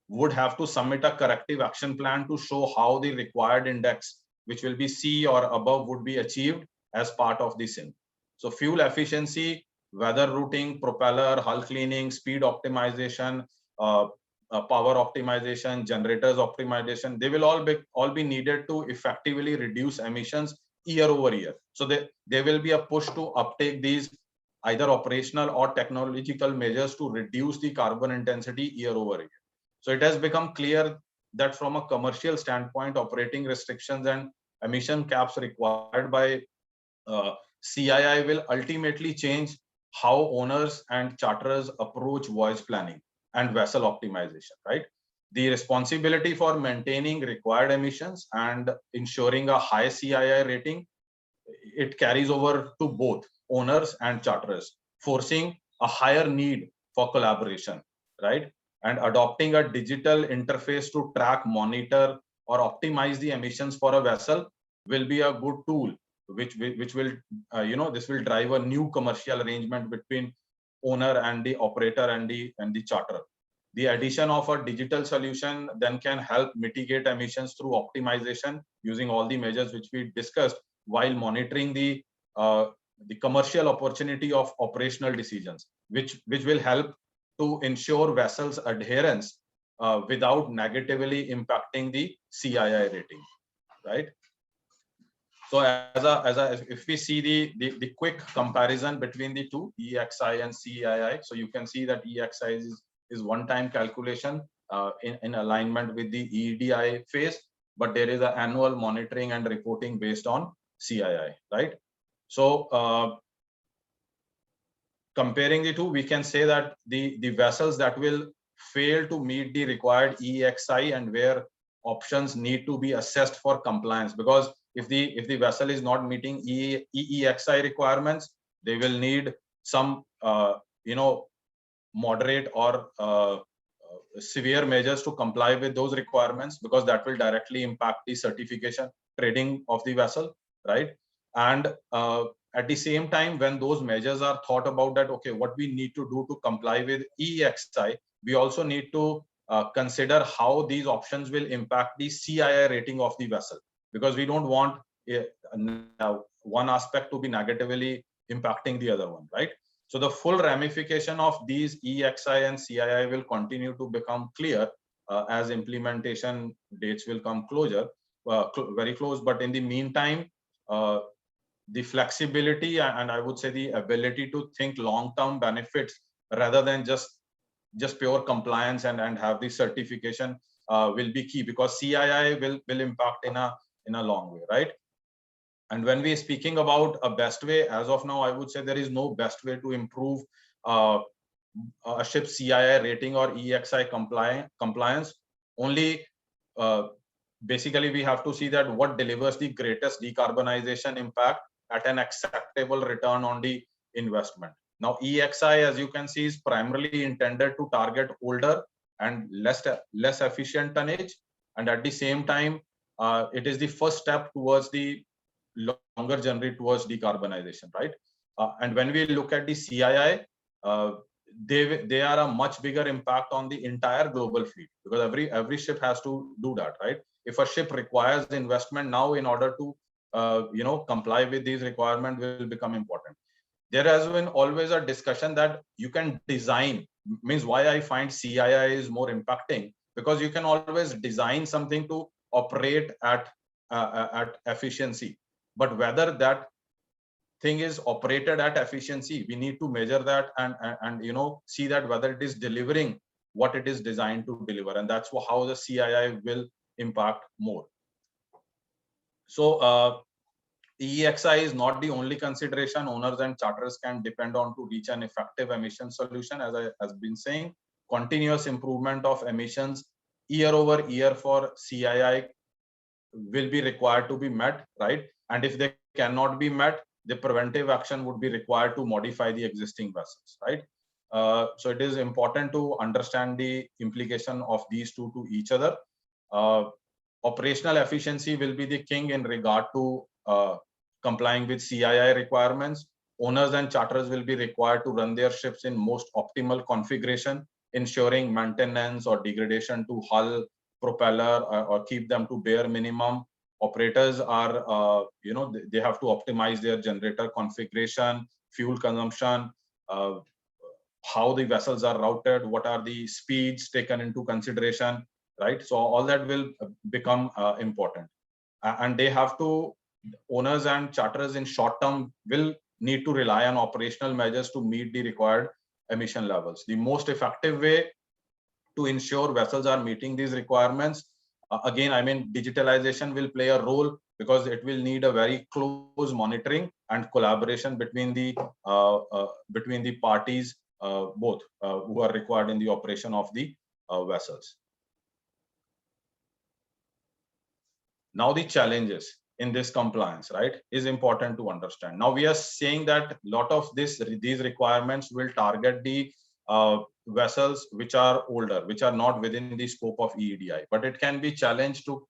[SPEAKER 2] would have to submit a corrective action plan to show how the required index, which will be C or above, would be achieved as part of the SIM. So fuel efficiency, weather routing, propeller, hull cleaning, speed optimization, power optimization, generators optimization, they will all be needed to effectively reduce emissions year over year. So there will be a push to uptake these either operational or technological measures to reduce the carbon intensity year over year. So it has become clear that from a commercial standpoint, operating restrictions and emission caps required by CII will ultimately change how owners and charterers approach voyage planning and vessel optimization, right? The responsibility for maintaining required emissions and ensuring a high CII rating, it carries over to both owners and charterers, forcing a higher need for collaboration, right? And adopting a digital interface to track, monitor, or optimize the emissions for a vessel will be a good tool, which will, this will drive a new commercial arrangement between owner and the operator and the charterer. The addition of a digital solution then can help mitigate emissions through optimization using all the measures which we discussed, while monitoring the commercial opportunity of operational decisions, which will help to ensure vessels adherence without negatively impacting the CII rating, right? So if we see the quick comparison between the two, EEXI and CII, so you can see that EEXI is one-time calculation in alignment with the EEDI phase, but there is an annual monitoring and reporting based on CII, right? So comparing the two, we can say that the vessels that will fail to meet the required EEXI and where options need to be assessed for compliance, because if the vessel is not meeting EEXI requirements, they will need some moderate or severe measures to comply with those requirements, because that will directly impact the certification trading of the vessel, right? And at the same time, when those measures are thought about, that okay, what we need to do to comply with EEXI, we also need to consider how these options will impact the CII rating of the vessel, because we don't want one aspect to be negatively impacting the other one, right? So the full ramification of these EEXI and CII will continue to become clear as implementation dates will come closer, very close. But in the meantime, the flexibility and I would say the ability to think long-term benefits rather than just pure compliance and have the certification will be key, because CII will impact in a long way, right? And when we are speaking about a best way, as of now, I would say there is no best way to improve a ship's CII rating or EEXI compliance. Only basically we have to see that what delivers the greatest decarbonization impact at an acceptable return on the investment. Now, EEXI, as you can see, is primarily intended to target older and less efficient tonnage, and at the same time, it is the first step towards the longer journey towards decarbonization, right? And when we look at the CII, they are a much bigger impact on the entire global fleet, because every ship has to do that, right? If a ship requires investment now in order to comply with these requirements, will become important. There has been always a discussion that you can design, means why I find CII is more impacting, because you can always design something to operate at efficiency, but whether that thing is operated at efficiency, we need to measure that and see that whether it is delivering what it is designed to deliver, and that's how the CII will impact more. So EEXI is not the only consideration owners and charterers can depend on to reach an effective emission solution. As I have been saying, continuous improvement of emissions year over year for CII will be required to be met, right? And if they cannot be met, the preventive action would be required to modify the existing vessels, right? So it is important to understand the implication of these two to each other. Operational efficiency will be the king in regard to complying with CII requirements. Owners and charterers will be required to run their ships in most optimal configuration, ensuring maintenance or degradation to hull, propeller, or keep them to bare minimum. Operators are, they have to optimize their generator configuration, fuel consumption, how the vessels are routed, what are the speeds taken into consideration, right? So all that will become important. And they have to, owners and charterers in short term will need to rely on operational measures to meet the required emission levels. The most effective way to ensure vessels are meeting these requirements, again, I mean, digitalization will play a role, because it will need a very close monitoring and collaboration between the parties, both who are required in the operation of the vessels. Now the challenges in this compliance, right, is important to understand. Now we are saying that a lot of these requirements will target the vessels which are older, which are not within the scope of EEDI, but it can be challenged to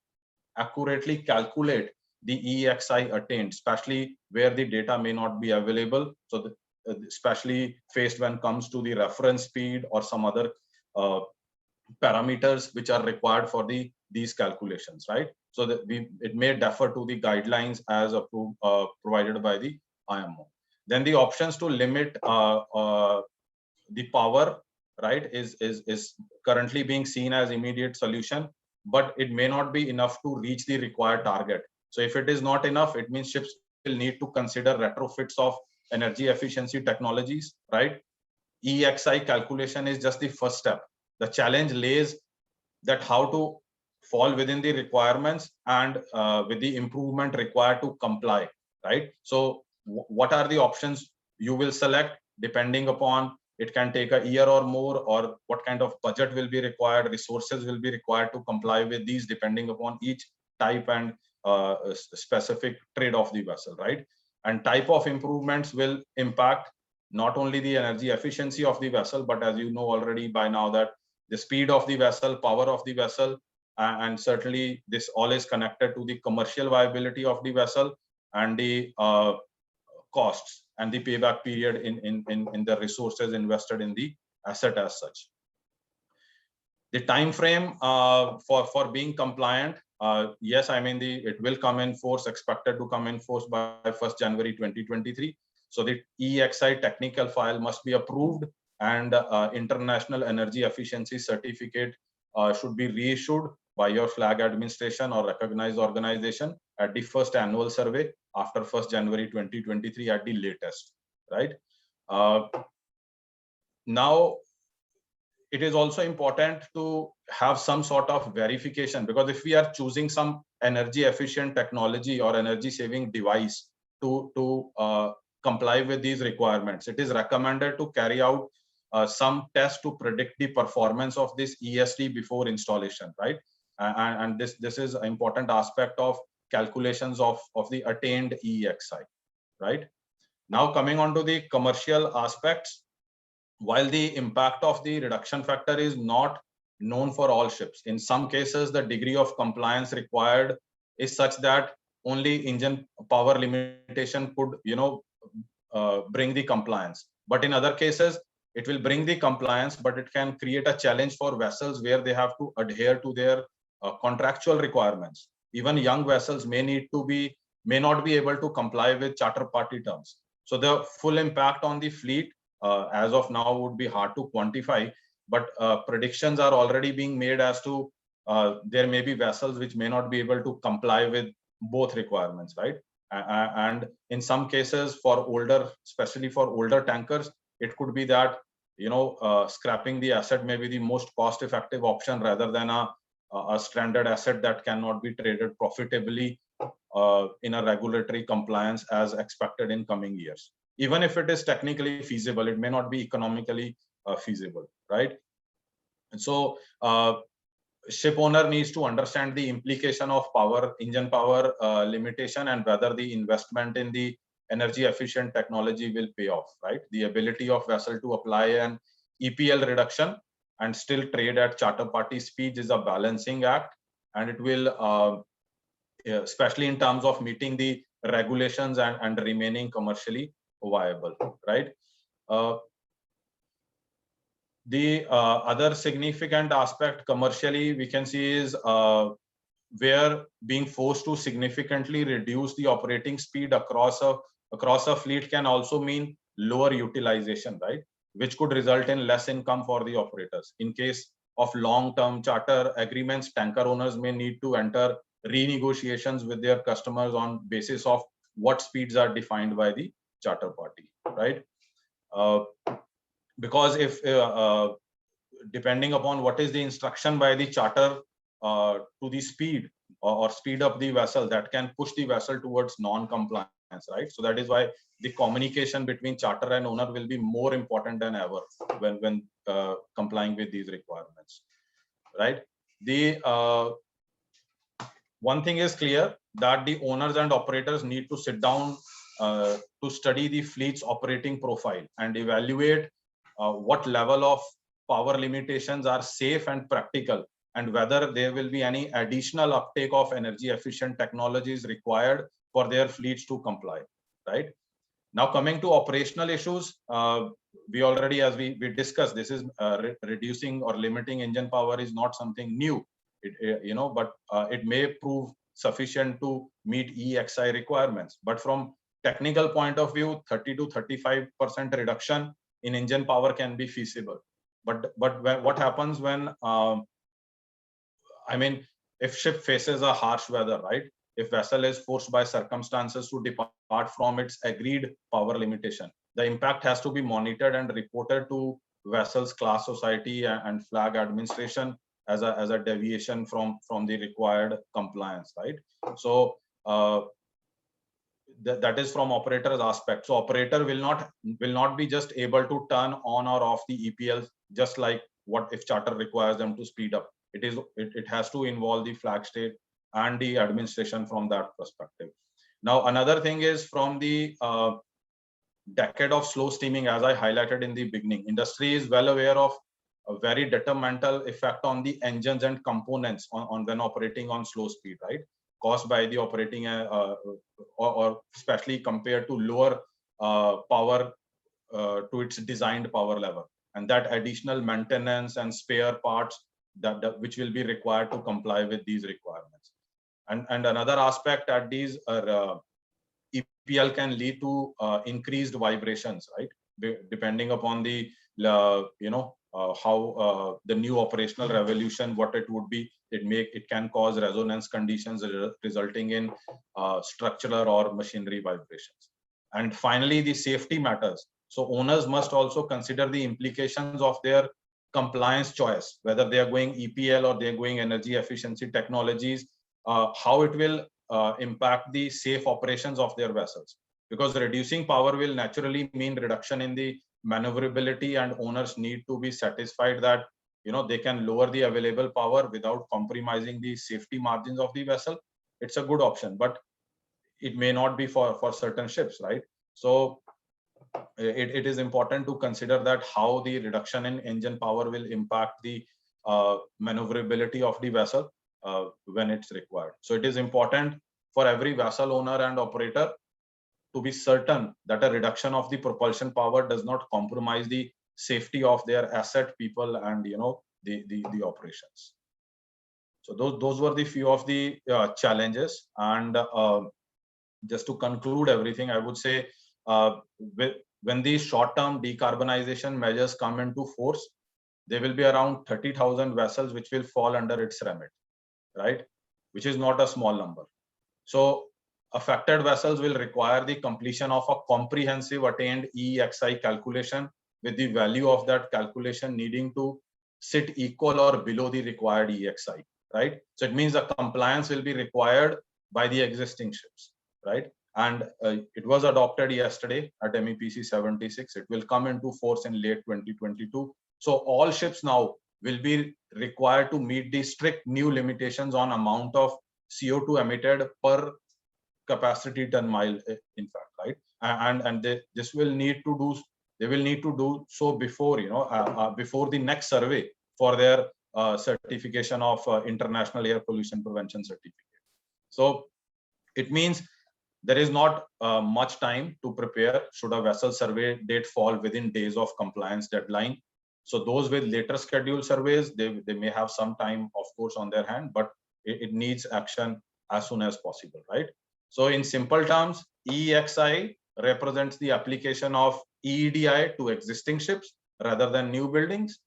[SPEAKER 2] accurately calculate the EEXI attained, especially where the data may not be available. So especially faced when it comes to the reference speed or some other parameters which are required for these calculations, right? So that it may differ to the guidelines as approved, provided by the IMO. Then the options to limit the power, right, is currently being seen as immediate solution, but it may not be enough to reach the required target. So if it is not enough, it means ships will need to consider retrofits of energy efficiency technologies, right? EEXI calculation is just the first step. The challenge lays that how to fall within the requirements and with the improvement required to comply, right? So what are the options you will select depending upon, it can take a year or more, or what kind of budget will be required, resources will be required to comply with these, depending upon each type and specific trade of the vessel, right? And type of improvements will impact not only the energy efficiency of the vessel, but as you know already by now, that the speed of the vessel, power of the vessel, and certainly this all is connected to the commercial viability of the vessel and the costs and the payback period in the resources invested in the asset as such. The time frame for being compliant, yes, I mean, it will come in force, expected to come in force by 1st January 2023. So the EEXI technical file must be approved, and International Energy Efficiency Certificate should be reissued by your flag administration or recognized organization at the first annual survey after 1st January 2023 at the latest, right? Now, it is also important to have some sort of verification, because if we are choosing some energy efficient technology or energy saving device to comply with these requirements, it is recommended to carry out some tests to predict the performance of this ESD before installation, right? And this is an important aspect of calculations of the attained EEXI, right? Now coming on to the commercial aspects, while the impact of the reduction factor is not known for all ships, in some cases the degree of compliance required is such that only engine power limitation could, bring the compliance. But in other cases, it will bring the compliance, but it can create a challenge for vessels where they have to adhere to their contractual requirements. Even young vessels may not be able to comply with charter party terms. So the full impact on the fleet as of now would be hard to quantify, but predictions are already being made as to there may be vessels which may not be able to comply with both requirements, right? And in some cases, for older, especially for older tankers, it could be that scrapping the asset may be the most cost-effective option rather than a stranded asset that cannot be traded profitably in a regulatory compliance as expected in coming years. Even if it is technically feasible, it may not be economically feasible, right? And so ship owner needs to understand the implication of engine power limitation, and whether the investment in the energy efficient technology will pay off, right? The ability of vessel to apply an EPL reduction and still trade at charter party speeds is a balancing act, and it will, especially in terms of meeting the regulations and remaining commercially viable, right? The other significant aspect commercially we can see is where being forced to significantly reduce the operating speed across a fleet can also mean lower utilization, right? Which could result in less income for the operators. In case of long-term charter agreements, tanker owners may need to enter renegotiations with their customers on basis of what speeds are defined by the charter party, right? Because if depending upon what is the instruction by the charter to the speed or speed up the vessel, that can push the vessel towards non-compliance, right? So that is why the communication between charter and owner will be more important than ever when complying with these requirements, right? The one thing is clear, that the owners and operators need to sit down to study the fleet's operating profile and evaluate what level of power limitations are safe and practical, and whether there will be any additional uptake of energy efficient technologies required for their fleets to comply, right? Now coming to operational issues, we already, as we discussed, this is reducing or limiting engine power is not something new, but it may prove sufficient to meet EEXI requirements. But from technical point of view, 30 to 35% reduction in engine power can be feasible. But what happens when, if ship faces a harsh weather, right? If vessel is forced by circumstances to depart from its agreed power limitation, the impact has to be monitored and reported to vessel's class society and flag administration as a deviation from the required compliance, right? So that is from operator's aspect. So operator will not be just able to turn on or off the EPL just like what if charter requires them to speed up. It has to involve the flag state and the administration from that perspective. Now another thing is from the decade of slow steaming, as I highlighted in the beginning, industry is well aware of a very detrimental effect on the engines and components on when operating on slow speed, right? Caused by the operating or especially compared to lower power to its designed power level, and that additional maintenance and spare parts that which will be required to comply with these requirements. And another aspect that these EPL can lead to increased vibrations, right? Depending upon the how the new operational revolution, what it would be, it can cause resonance conditions resulting in structural or machinery vibrations. And finally, the safety matters. So owners must also consider the implications of their compliance choice, whether they are going EPL or they are going energy efficiency technologies, how it will impact the safe operations of their vessels. Because reducing power will naturally mean reduction in the maneuverability, and owners need to be satisfied that they can lower the available power without compromising the safety margins of the vessel. It's a good option, but it may not be for certain ships, right? So it is important to consider that how the reduction in engine power will impact the maneuverability of the vessel when it's required. So it is important for every vessel owner and operator to be certain that a reduction of the propulsion power does not compromise the safety of their asset, people, and the operations. So those were the few of the challenges. And just to conclude everything, I would say when these short-term decarbonization measures come into force, there will be around 30,000 vessels which will fall under its remit, right? Which is not a small number. So affected vessels will require the completion of a comprehensive attained EEXI calculation, with the value of that calculation needing to sit equal or below the required EEXI, right? So it means the compliance will be required by the existing ships, right? And it was adopted yesterday at MEPC 76. It will come into force in late 2022. So all ships now will be required to meet the strict new limitations on amount of CO2 emitted per capacity ton mile, in fact, right? this will need to do, they will need to do so before, before the next survey for their certification of International Air Pollution Prevention Certificate. So it means there is not much time to prepare should a vessel survey date fall within days of compliance deadline. So those with later scheduled surveys, they may have some time, of course, on their hand, but it needs action as soon as possible, right? So in simple terms, EEXI represents the application of EEDI to existing ships rather than new buildings.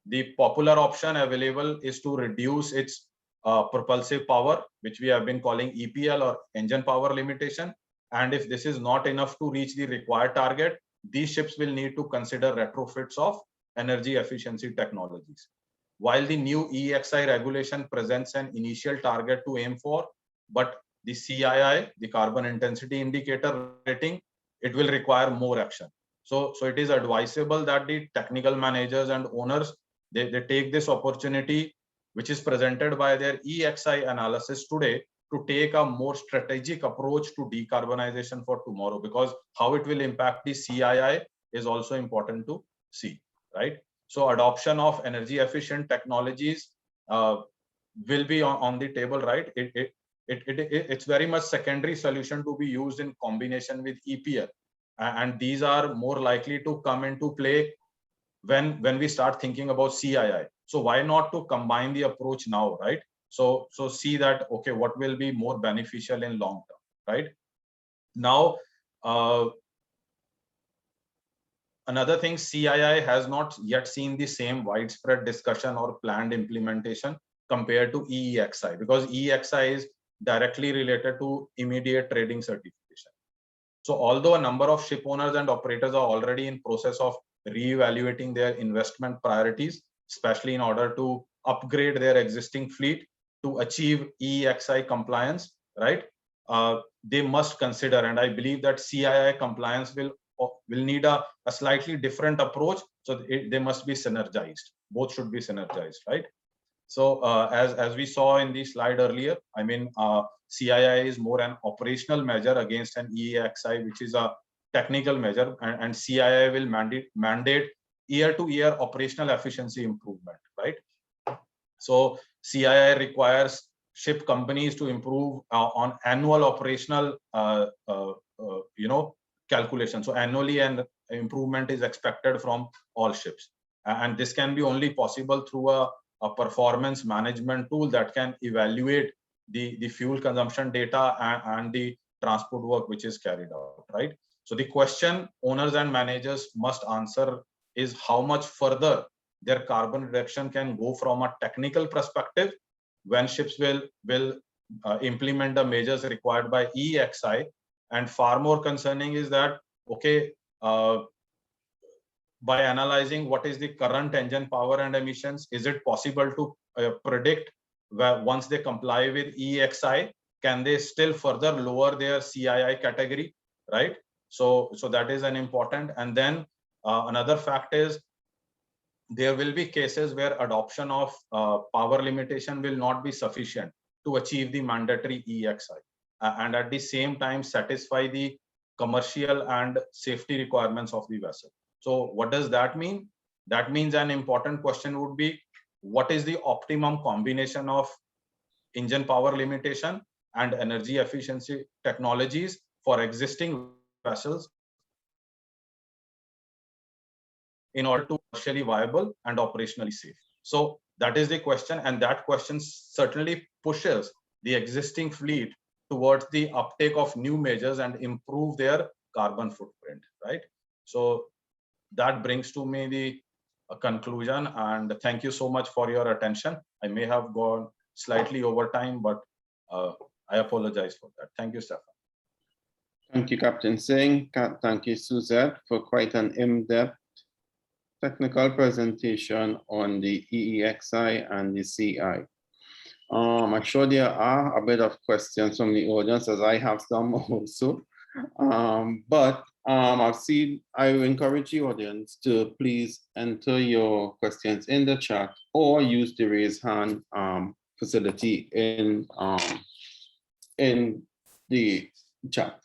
[SPEAKER 2] The popular option available is to reduce its propulsive power, which we have been calling EPL or engine power limitation. And if this is not enough to reach the required target, these ships will need to consider retrofits of energy efficiency technologies. While the new EEXI regulation presents an initial target to aim for, but the CII, the carbon intensity indicator rating, it will require more action. So it is advisable that the technical managers and owners, they take this opportunity, which is presented by their EEXI analysis today, to take a more strategic approach to decarbonization for tomorrow, because how it will impact the CII is also important to see, right? So adoption of energy efficient technologies will be on the table, right? It's very much secondary solution to be used in combination with EPL. And these are more likely to come into play when we start thinking about CII. So why not to combine the approach now, right? So see that, okay, what will be more beneficial in long term, right? Now, another thing, CII has not yet seen the same widespread discussion or planned implementation compared to EEXI, because EEXI is directly related to immediate trading certification. So although a number of ship owners and operators are already in process of reevaluating their investment priorities, especially in order to upgrade their existing fleet to achieve EEXI compliance, right? They must consider, and I believe that CII compliance will need a slightly different approach. So they must be synergized. Both should be synergized, right? So as we saw in the slide earlier, I mean, CII is more an operational measure against an EEXI, which is a technical measure, and CII will mandate year-to-year operational efficiency improvement, right? So CII requires ship companies to improve on annual operational, calculation. So annually, an improvement is expected from all ships, and this can be only possible through a performance management tool that can evaluate the fuel consumption data and the transport work which is carried out, right? So the question owners and managers must answer is how much further their carbon reduction can go from a technical perspective when ships will implement the measures required by EEXI. And far more concerning is that, okay, by analyzing what is the current engine power and emissions, is it possible to predict once they comply with EEXI, can they still further lower their CII category, right? So that is an important. And then another fact is there will be cases where adoption of power limitation will not be sufficient to achieve the mandatory EEXI, and at the same time satisfy the commercial and safety requirements of the vessel. So what does that mean? That means an important question would be, what is the optimum combination of engine power limitation and energy efficiency technologies for existing vessels in order to be commercially viable and operationally safe? So that is the question, and that question certainly pushes the existing fleet towards the uptake of new measures and improve their carbon footprint, right? So that brings to me the conclusion, and thank you so much for your attention. I may have gone slightly over time, but I apologize for that. Thank you, Stefan.
[SPEAKER 1] Thank you, Captain Singh. Thank you, Suzette, for quite an in-depth technical presentation on the EEXI and the CI. I'm sure there are a bit of questions from the audience, as I have some also. But I will encourage the audience to please enter your questions in the chat or use the raise hand facility in the chat.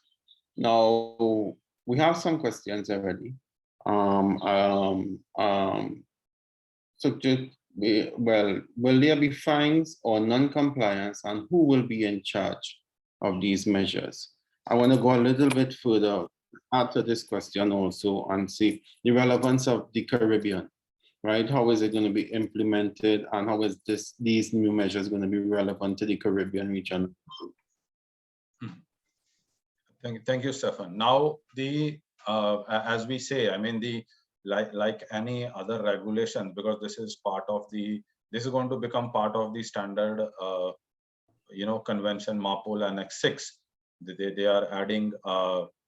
[SPEAKER 1] Now, we have some questions already. So well, will there be fines or non-compliance, and who will be in charge of these measures? I want to go a little bit further after this question also and see the relevance of the Caribbean, right? How is it going to be implemented, and how is these new measures going to be relevant to the Caribbean region?
[SPEAKER 2] Thank you, Stefan. Now, as we say, I mean, like any other regulation, because this is going to become part of the standard, convention MARPOL Annex 6. They are adding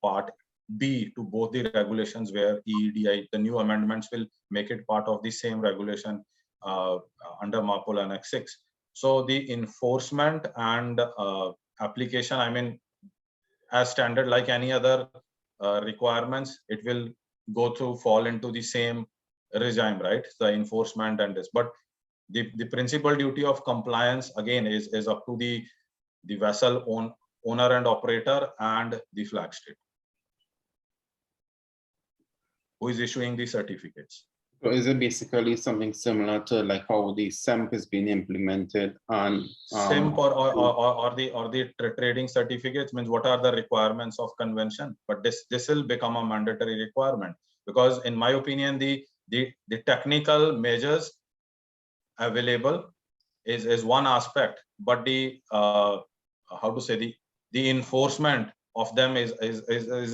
[SPEAKER 2] part B to both the regulations, where EEDI, the new amendments will make it part of the same regulation under MARPOL Annex 6. So the enforcement and application, I mean, as standard like any other requirements, it will fall into the same regime, right? The enforcement and this, but the principal duty of compliance again is up to the vessel owner and operator and the flag state who is issuing the certificates.
[SPEAKER 1] So is it basically something similar to like how the SEMP is being implemented on
[SPEAKER 2] SEMP or the trading certificates? Means what are the requirements of convention? But this will become a mandatory requirement, because in my opinion, the technical measures available is one aspect, but the how to say, the enforcement of them is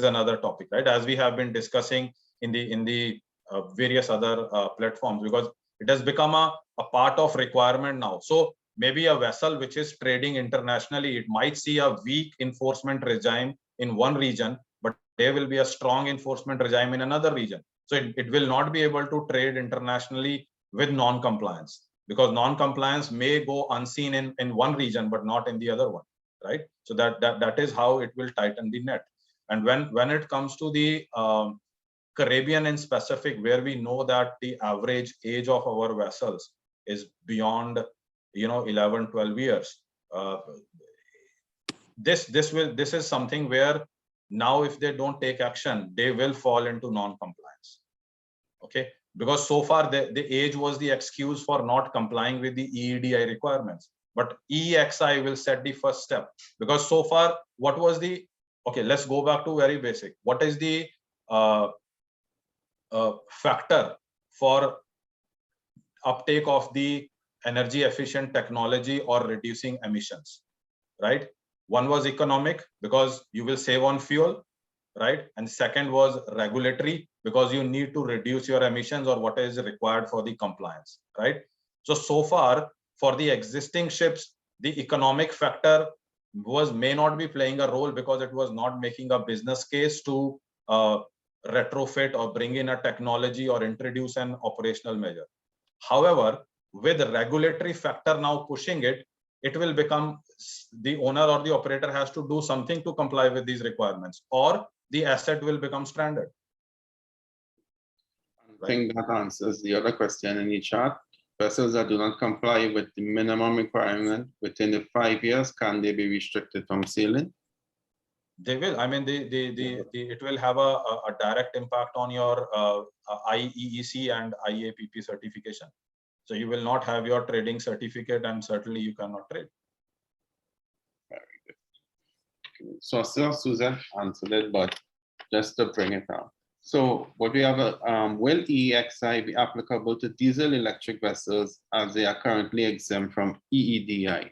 [SPEAKER 2] another topic, right? As we have been discussing in the various other platforms, because it has become a part of requirement now. So maybe a vessel which is trading internationally, it might see a weak enforcement regime in one region, but there will be a strong enforcement regime in another region. So it will not be able to trade internationally with non-compliance, because non-compliance may go unseen in one region, but not in the other one, right? So that is how it will tighten the net. And when it comes to the Caribbean in specific, where we know that the average age of our vessels is beyond 11, 12 years, this is something where now if they don't take action, they will fall into non-compliance. Okay, because so far the age was the excuse for not complying with the EEDI requirements, but EEXI will set the first step. Because so far, what was the, okay, let's go back to very basic. What is the factor for uptake of the energy efficient technology or reducing emissions, right? One was economic, because you will save on fuel, right? And second was regulatory, because you need to reduce your emissions or what is required for the compliance, right? So far for the existing ships, the economic factor may not be playing a role, because it was not making a business case to retrofit or bring in a technology or introduce an operational measure. However, with the regulatory factor now pushing it, it will become the owner or the operator has to do something to comply with these requirements, or the asset will become stranded.
[SPEAKER 1] I think that answers the other question in the chat. Vessels that do not comply with the minimum requirement within the 5 years, can they be restricted from sailing?
[SPEAKER 2] They will. I mean, it will have a direct impact on your IEEC and IAPP certification. So you will not have your trading certificate, and certainly you cannot trade.
[SPEAKER 1] Very good. So Susan answered it, but just to bring it up. So what we have, will EEXI be applicable to diesel electric vessels as they are currently exempt from EEDI?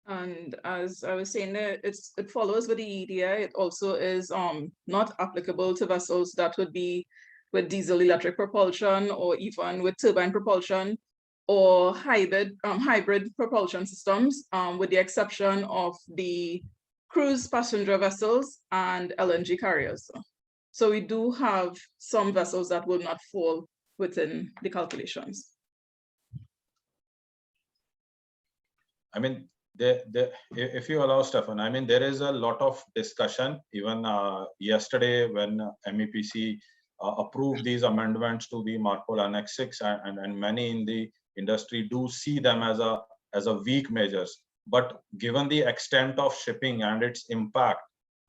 [SPEAKER 3] And as I was saying, it follows with the EEDI. It also is not applicable to vessels that would be with diesel electric propulsion, or even with turbine propulsion, or hybrid propulsion systems, with the exception of the cruise passenger vessels and LNG carriers. So we do have some vessels that will not fall within the calculations.
[SPEAKER 2] I mean, if you allow, Stefan, I mean, there is a lot of discussion. Even yesterday, when MEPC approved these amendments to the MARPOL Annex 6, and many in the industry do see them as a weak measures. But given the extent of shipping and its impact,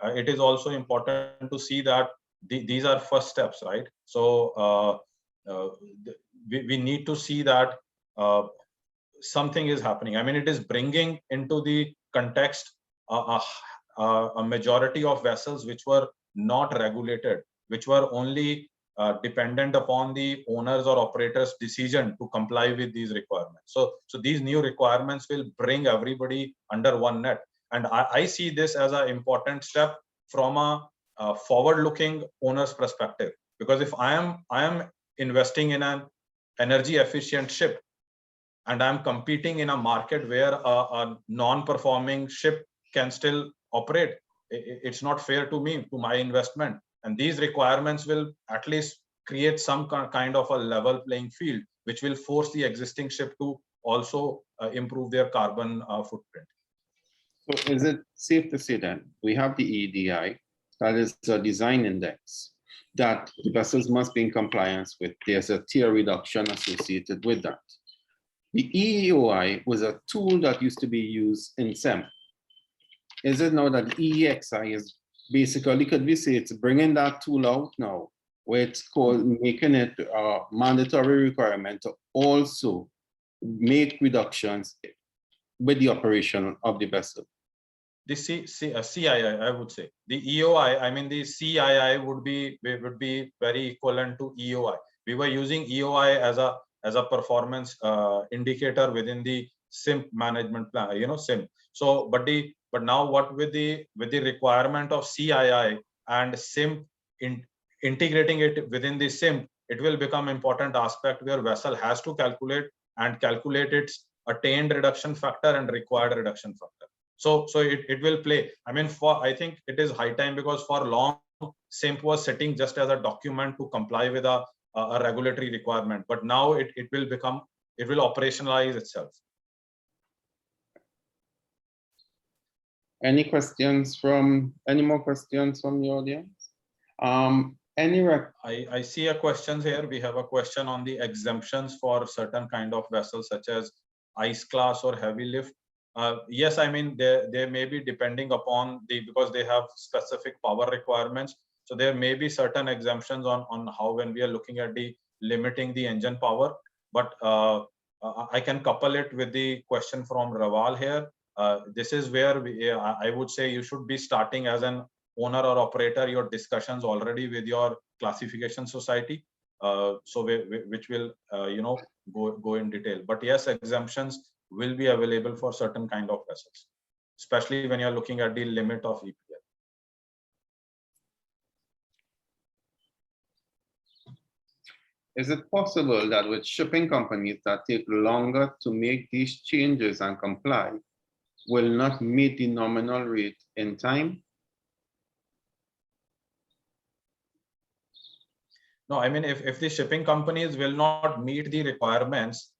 [SPEAKER 2] it is also important to see that these are first steps, right? So we need to see that something is happening. I mean, it is bringing into the context a majority of vessels which were not regulated, which were only dependent upon the owners or operators' decision to comply with these requirements. So these new requirements will bring everybody under one net. And I see this as an important step from a forward-looking owner's perspective. Because if I am investing in an energy efficient ship, and I'm competing in a market where a non-performing ship can still operate, it's not fair to me, to my investment. And these requirements will at least create some kind of a level playing field, which will force the existing ship to also improve their carbon footprint.
[SPEAKER 1] So is it safe to say that we have the EEDI, that is a design index, that the vessels must be in compliance with? There's a tier reduction associated with that. The EEOI was a tool that used to be used in SEM. Is it now that EEXI is basically, could we say it's bringing that tool out now, where it's called making it a mandatory requirement to also make reductions with the operation of the vessel?
[SPEAKER 2] The CII, I would say. The EOI, I mean, the CII would be very equivalent to EOI. We were using EOI as a performance indicator within the SIMP management plan, SIMP. So, but now what with the requirement of CII and SIMP integrating it within the SIMP, it will become important aspect where vessel has to calculate its attained reduction factor and required reduction factor. So it will play. I mean, I think it is high time, because for long SIMP was sitting just as a document to comply with a regulatory requirement, but now it will operationalize itself.
[SPEAKER 1] Any more questions from the audience?
[SPEAKER 2] I see a question here. We have a question on the exemptions for certain kind of vessels such as ice class or heavy lift. Yes, I mean, they may be depending upon because they have specific power requirements. So there may be certain exemptions on how, when we are looking at the limiting the engine power. But I can couple it with the question from Raval here. This is where I would say you should be starting as an owner or operator your discussions already with your classification society. Which will go in detail. But yes, exemptions will be available for certain kind of vessels, especially when you're looking at the limit of EPL.
[SPEAKER 1] Is it possible that with shipping companies that take longer to make these changes and comply will not meet the nominal rate in time?
[SPEAKER 2] No, I mean, if the shipping companies will not meet the requirements,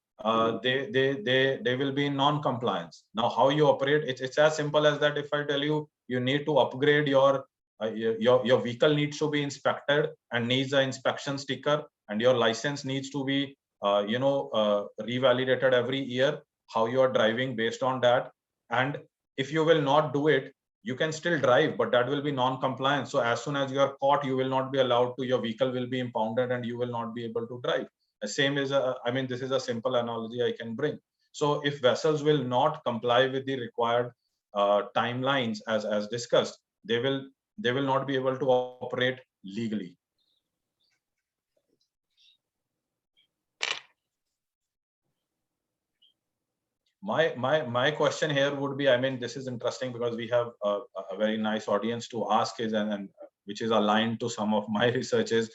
[SPEAKER 2] they will be in non-compliance. Now, how you operate, it's as simple as that. If I tell you, you need to upgrade your vehicle needs to be inspected and needs an inspection sticker, and your license needs to be revalidated every year, how you are driving based on that. And if you will not do it, you can still drive, but that will be non-compliant. So as soon as you are caught, you will not be allowed to, your vehicle will be impounded and you will not be able to drive. The same is, I mean, this is a simple analogy I can bring. So if vessels will not comply with the required timelines as discussed, they will not be able to operate legally. My question here would be, I mean, this is interesting because we have a very nice audience to ask is, and which is aligned to some of my researches,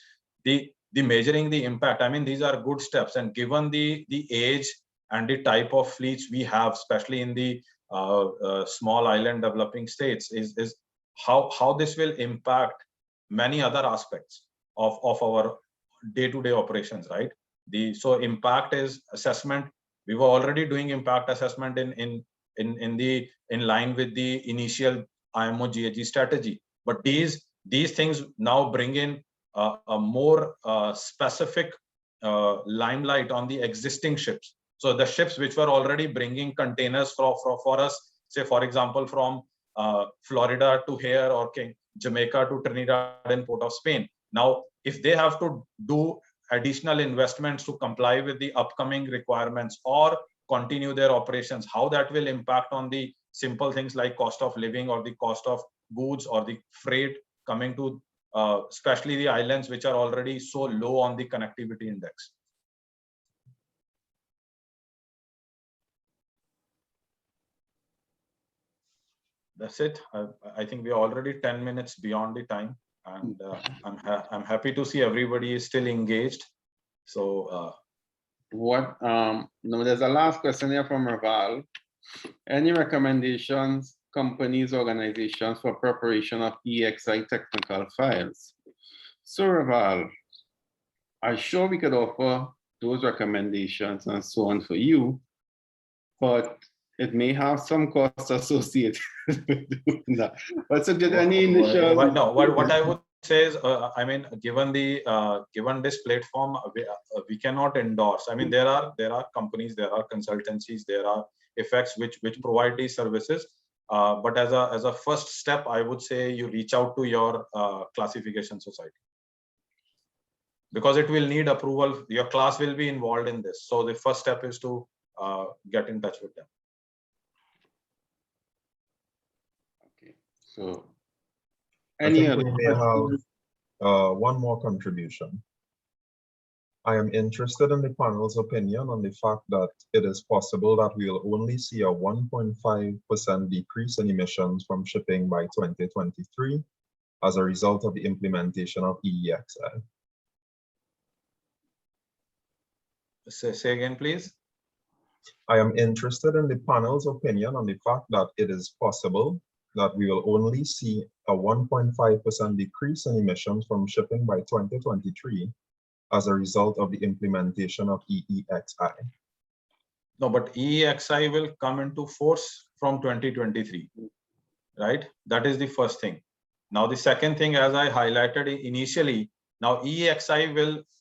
[SPEAKER 2] the measuring the impact. I mean, these are good steps, and given the age and the type of fleets we have, especially in the small island developing states, is how this will impact many other aspects of our day-to-day operations, right? So impact is assessment. We were already doing impact assessment in line with the initial IMO GHG strategy, but these things now bring in a more specific limelight on the existing ships. So the ships which were already bringing containers for us, say for example from Florida to here or Jamaica to Trinidad and Port of Spain. Now, if they have to do additional investments to comply with the upcoming requirements or continue their operations, how that will impact on the simple things like cost of living or the cost of goods or the freight coming to especially the islands which are already so low on the connectivity index. That's it. I think we're already 10 minutes beyond the time, and I'm happy to see everybody is still engaged. So
[SPEAKER 1] no, there's a last question here from Raval. Any recommendations, companies, organizations for preparation of EXI technical files? So Raval, I'm sure we could offer those recommendations and so on for you, but it may have some costs associated with doing that. But so did any initial?
[SPEAKER 2] What I would say is, I mean, given this platform, we cannot endorse. I mean, there are companies, there are consultancies, there are effects which provide these services. But as a first step, I would say you reach out to your classification society, because it will need approval. Your class will be involved in this. So the first step is to get in touch with them.
[SPEAKER 1] Okay, so
[SPEAKER 4] any other? We may have one more contribution. I am interested in the panel's opinion on the fact that it is possible that we will only see a 1.5% decrease in emissions from shipping by 2023 as a result of the implementation of EEXI.
[SPEAKER 2] Say again, please.
[SPEAKER 4] I am interested in the panel's opinion on the fact that it is possible that we will only see a 1.5% decrease in emissions from shipping by 2023 as a result of the implementation of EEXI.
[SPEAKER 2] No, but EEXI will come into force from 2023, right? That is the first thing. Now, the second thing, as I highlighted initially, now EEXI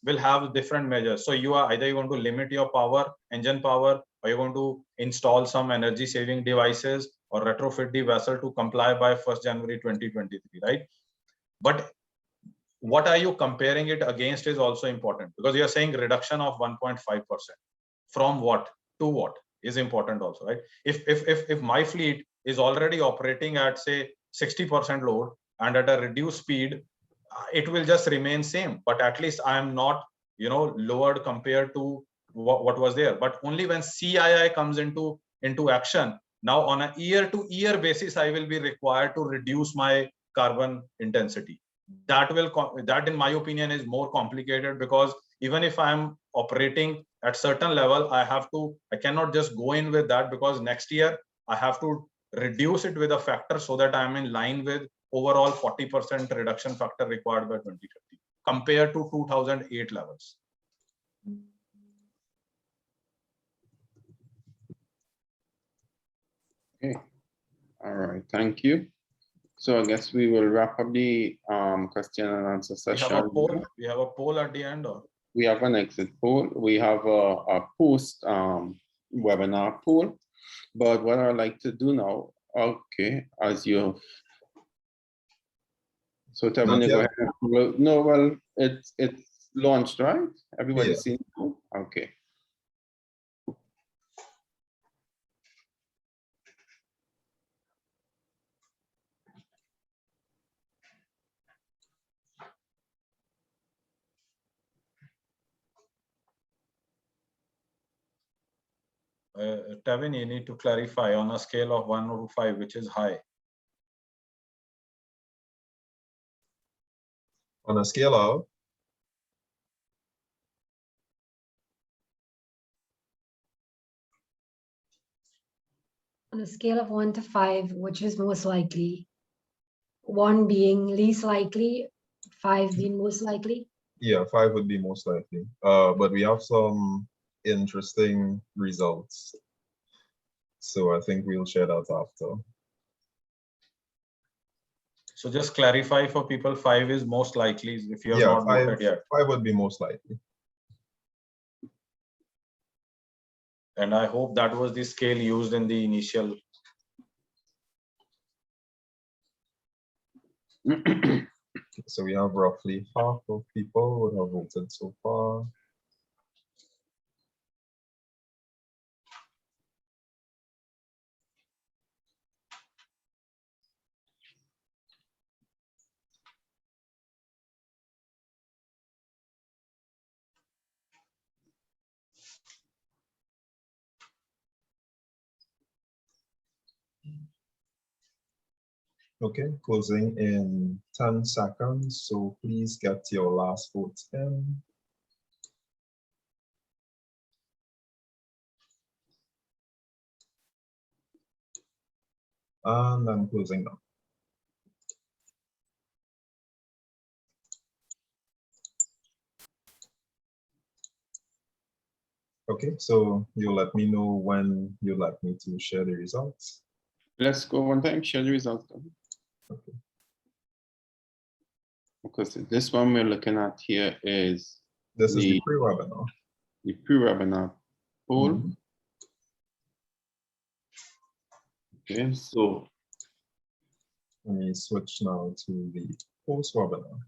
[SPEAKER 2] will have different measures. So you are either going to limit your power, engine power, or you're going to install some energy saving devices or retrofit the vessel to comply by 1st January 2023, right? But what are you comparing it against is also important, because you're saying reduction of 1.5%. From what to what is important also, right? If my fleet is already operating at, say, 60% load and at a reduced speed, it will just remain same, but at least I am not, lowered compared to what was there. But only when CII comes into action, now on a year-to-year basis, I will be required to reduce my carbon intensity. That in my opinion is more complicated, because even if I'm operating at certain level, I cannot just go in with that, because next year I have to reduce it with a factor so that I'm in line with overall 40% reduction factor required by 2030 compared to 2008 levels.
[SPEAKER 1] Okay, all right, thank you. So I guess we will wrap up the question and answer session.
[SPEAKER 2] We have a poll at the end, or?
[SPEAKER 1] We have an exit poll. We have a post webinar poll. But what I'd like to do now, okay, as you, so Tevin, go ahead. No, well, it's launched, right? Everybody's seen it? Okay.
[SPEAKER 2] Tevin, you need to clarify on a scale of 1 to 5, which is high.
[SPEAKER 4] On a scale of?
[SPEAKER 5] On a scale of 1 to 5, which is most likely? 1 being least likely, 5 being most likely?
[SPEAKER 4] Yeah, 5 would be most likely. But we have some interesting results, so I think we'll share that after.
[SPEAKER 2] So just clarify for people, 5 is most likely if you're not voted yet.
[SPEAKER 4] 5 would be most likely.
[SPEAKER 2] And I hope that was the scale used in the initial
[SPEAKER 4] So we have roughly half of people who have voted so far. Okay, closing in 10 seconds. So please get your last votes in. And I'm closing now. Okay, so you'll let me know when you'd like me to share the results.
[SPEAKER 1] Let's go one time, share the results.
[SPEAKER 4] Okay.
[SPEAKER 1] Because this one we're looking at here is
[SPEAKER 4] This is the
[SPEAKER 1] the
[SPEAKER 4] pre-webinar.
[SPEAKER 1] pre-webinar poll.
[SPEAKER 4] Mhm.
[SPEAKER 1] Okay, so
[SPEAKER 4] Let me switch now to the post-webinar.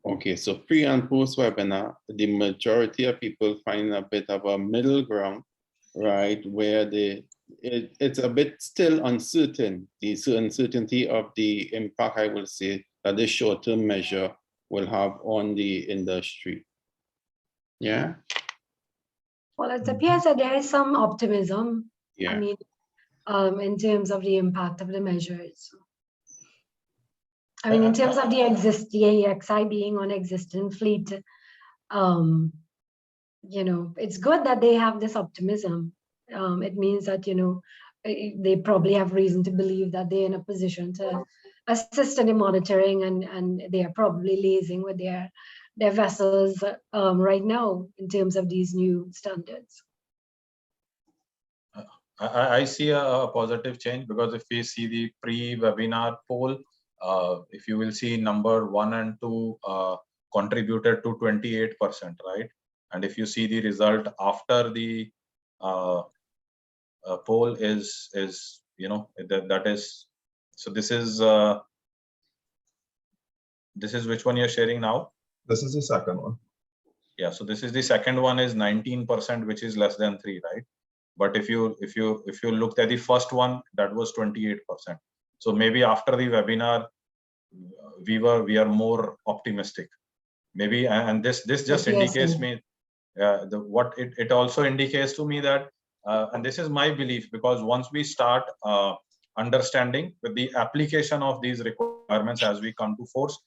[SPEAKER 1] okay, so pre and post webinar, the majority of people find a bit of a middle ground, right? Where it's a bit still uncertain, the uncertainty of the impact, I will say, that this short-term measure will have on the industry. Yeah.
[SPEAKER 5] Well, it appears that there is some optimism.
[SPEAKER 1] Yeah.
[SPEAKER 5] I mean, in terms of the impact of the measures. I mean, in terms of the EXI being on existing fleet, you know, it's good that they have this optimism. It means that, you know, they probably have reason to believe that they're in a position to assist in the monitoring, and they are probably liaising with their vessels right now in terms of these new standards.
[SPEAKER 2] I see a positive change, because if we see the pre-webinar poll, if you will see number 1 and 2 contributed to 28%, right? And if you see the result after the poll is you know, that is, so this is which one you're sharing now?
[SPEAKER 4] This is the second one.
[SPEAKER 2] Yeah, so this is the second one, is 19%, which is less than 3, right? But if you looked at the first one, that was 28%. So maybe after the webinar, we are more optimistic. Maybe, and this just indicates me, what it also indicates to me that, and this is my belief, because once we start understanding with the application of these requirements as we come to force,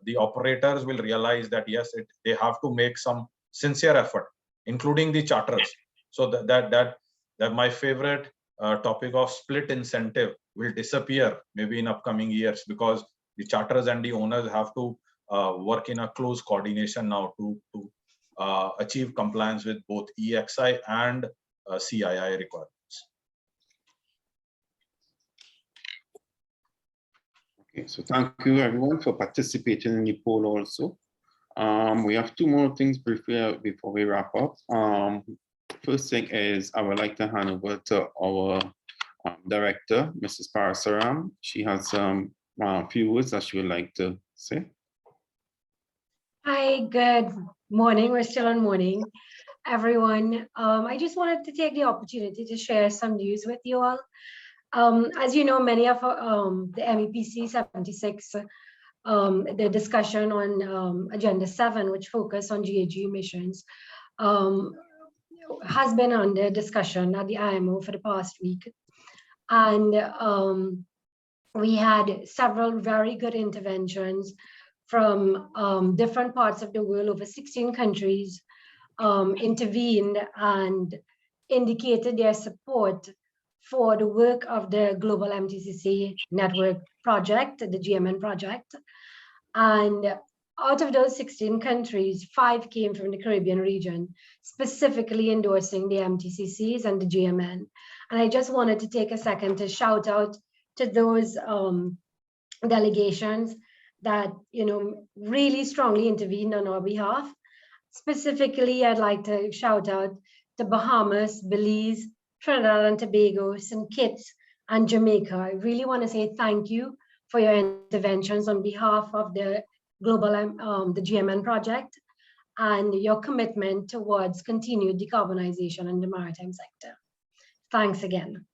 [SPEAKER 2] the operators will realize that yes, they have to make some sincere effort, including the charters. So that my favorite topic of split incentive will disappear maybe in upcoming years, because the charters and the owners have to work in a close coordination now to achieve compliance with both EXI and CII requirements.
[SPEAKER 1] Okay, so thank you everyone for participating in the poll also. We have 2 more things briefly before we wrap up. First thing is, I would like to hand over to our director, Mrs. Parasaram. She has some few words that she would like to say.
[SPEAKER 5] Hi, good morning. We're still on morning, everyone. I just wanted to take the opportunity to share some news with you all. As you know, many of the MEPC 76, the discussion on Agenda 7, which focus on GHG emissions, has been under discussion at the IMO for the past week. And we had several very good interventions from different parts of the world. Over 16 countries intervened and indicated their support for the work of the Global MTCC Network Project, the GMN project. And out of those 16 countries, 5 came from the Caribbean region, specifically endorsing the MTCCs and the GMN. And I just wanted to take a second to shout out to those delegations that, you know, really strongly intervened on our behalf. Specifically, I'd like to shout out to Bahamas, Belize, Trinidad and Tobago, St. Kitts, and Jamaica. I really want to say thank you for your interventions on behalf of the the GMN project and your commitment towards continued decarbonization in the maritime sector. Thanks again.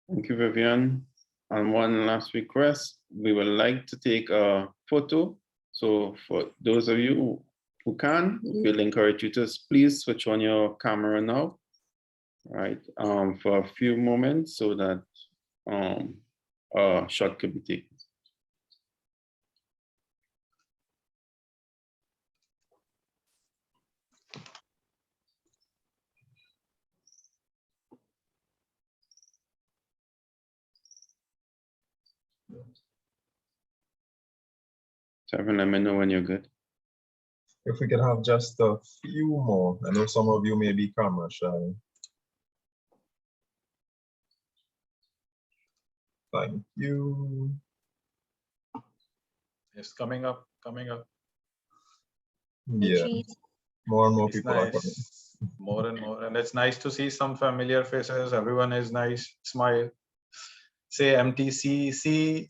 [SPEAKER 1] Thank you, Vivian. And one last request, we would like to take a photo. So for those of you who can, we'll encourage you to please switch on your camera now, right, for a few moments so that a shot could be taken. Seven, let me know when you're good.
[SPEAKER 4] If we could have just a few more. I know some of you may be camera shy. Thank you.
[SPEAKER 2] It's coming up, coming up.
[SPEAKER 4] Yeah, more and more
[SPEAKER 2] It's
[SPEAKER 4] people are coming.
[SPEAKER 2] nice. More and more. And it's nice to see some familiar faces. Everyone is nice. Smile. Say MTCC.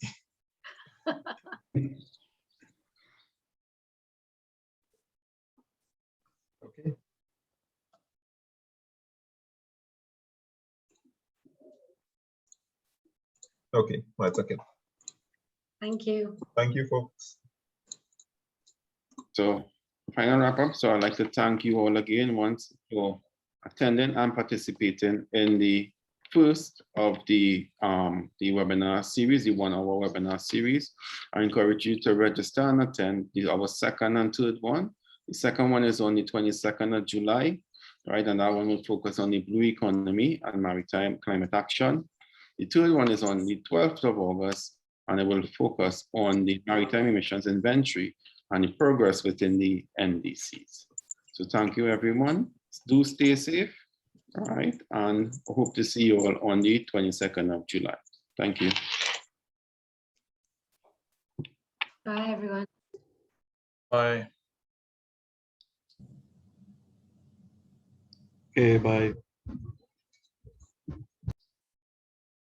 [SPEAKER 4] Okay. Okay, that's okay.
[SPEAKER 5] Thank you.
[SPEAKER 4] Thank you, folks.
[SPEAKER 1] So final wrap up. So I'd like to thank you all again once for attending and participating in the first of the webinar series, the 1 hour webinar series. I encourage you to register and attend our second and third one. The second one is on the 22nd of July, right? And that one will focus on the blue economy and maritime climate action. The third one is on the 12th of August, and it will focus on the maritime emissions inventory and the progress within the NDCs. So thank you, everyone. Do stay safe, all right? And hope to see you all on the 22nd of July. Thank you.
[SPEAKER 5] Bye, everyone.
[SPEAKER 2] Bye.
[SPEAKER 6] Okay, bye.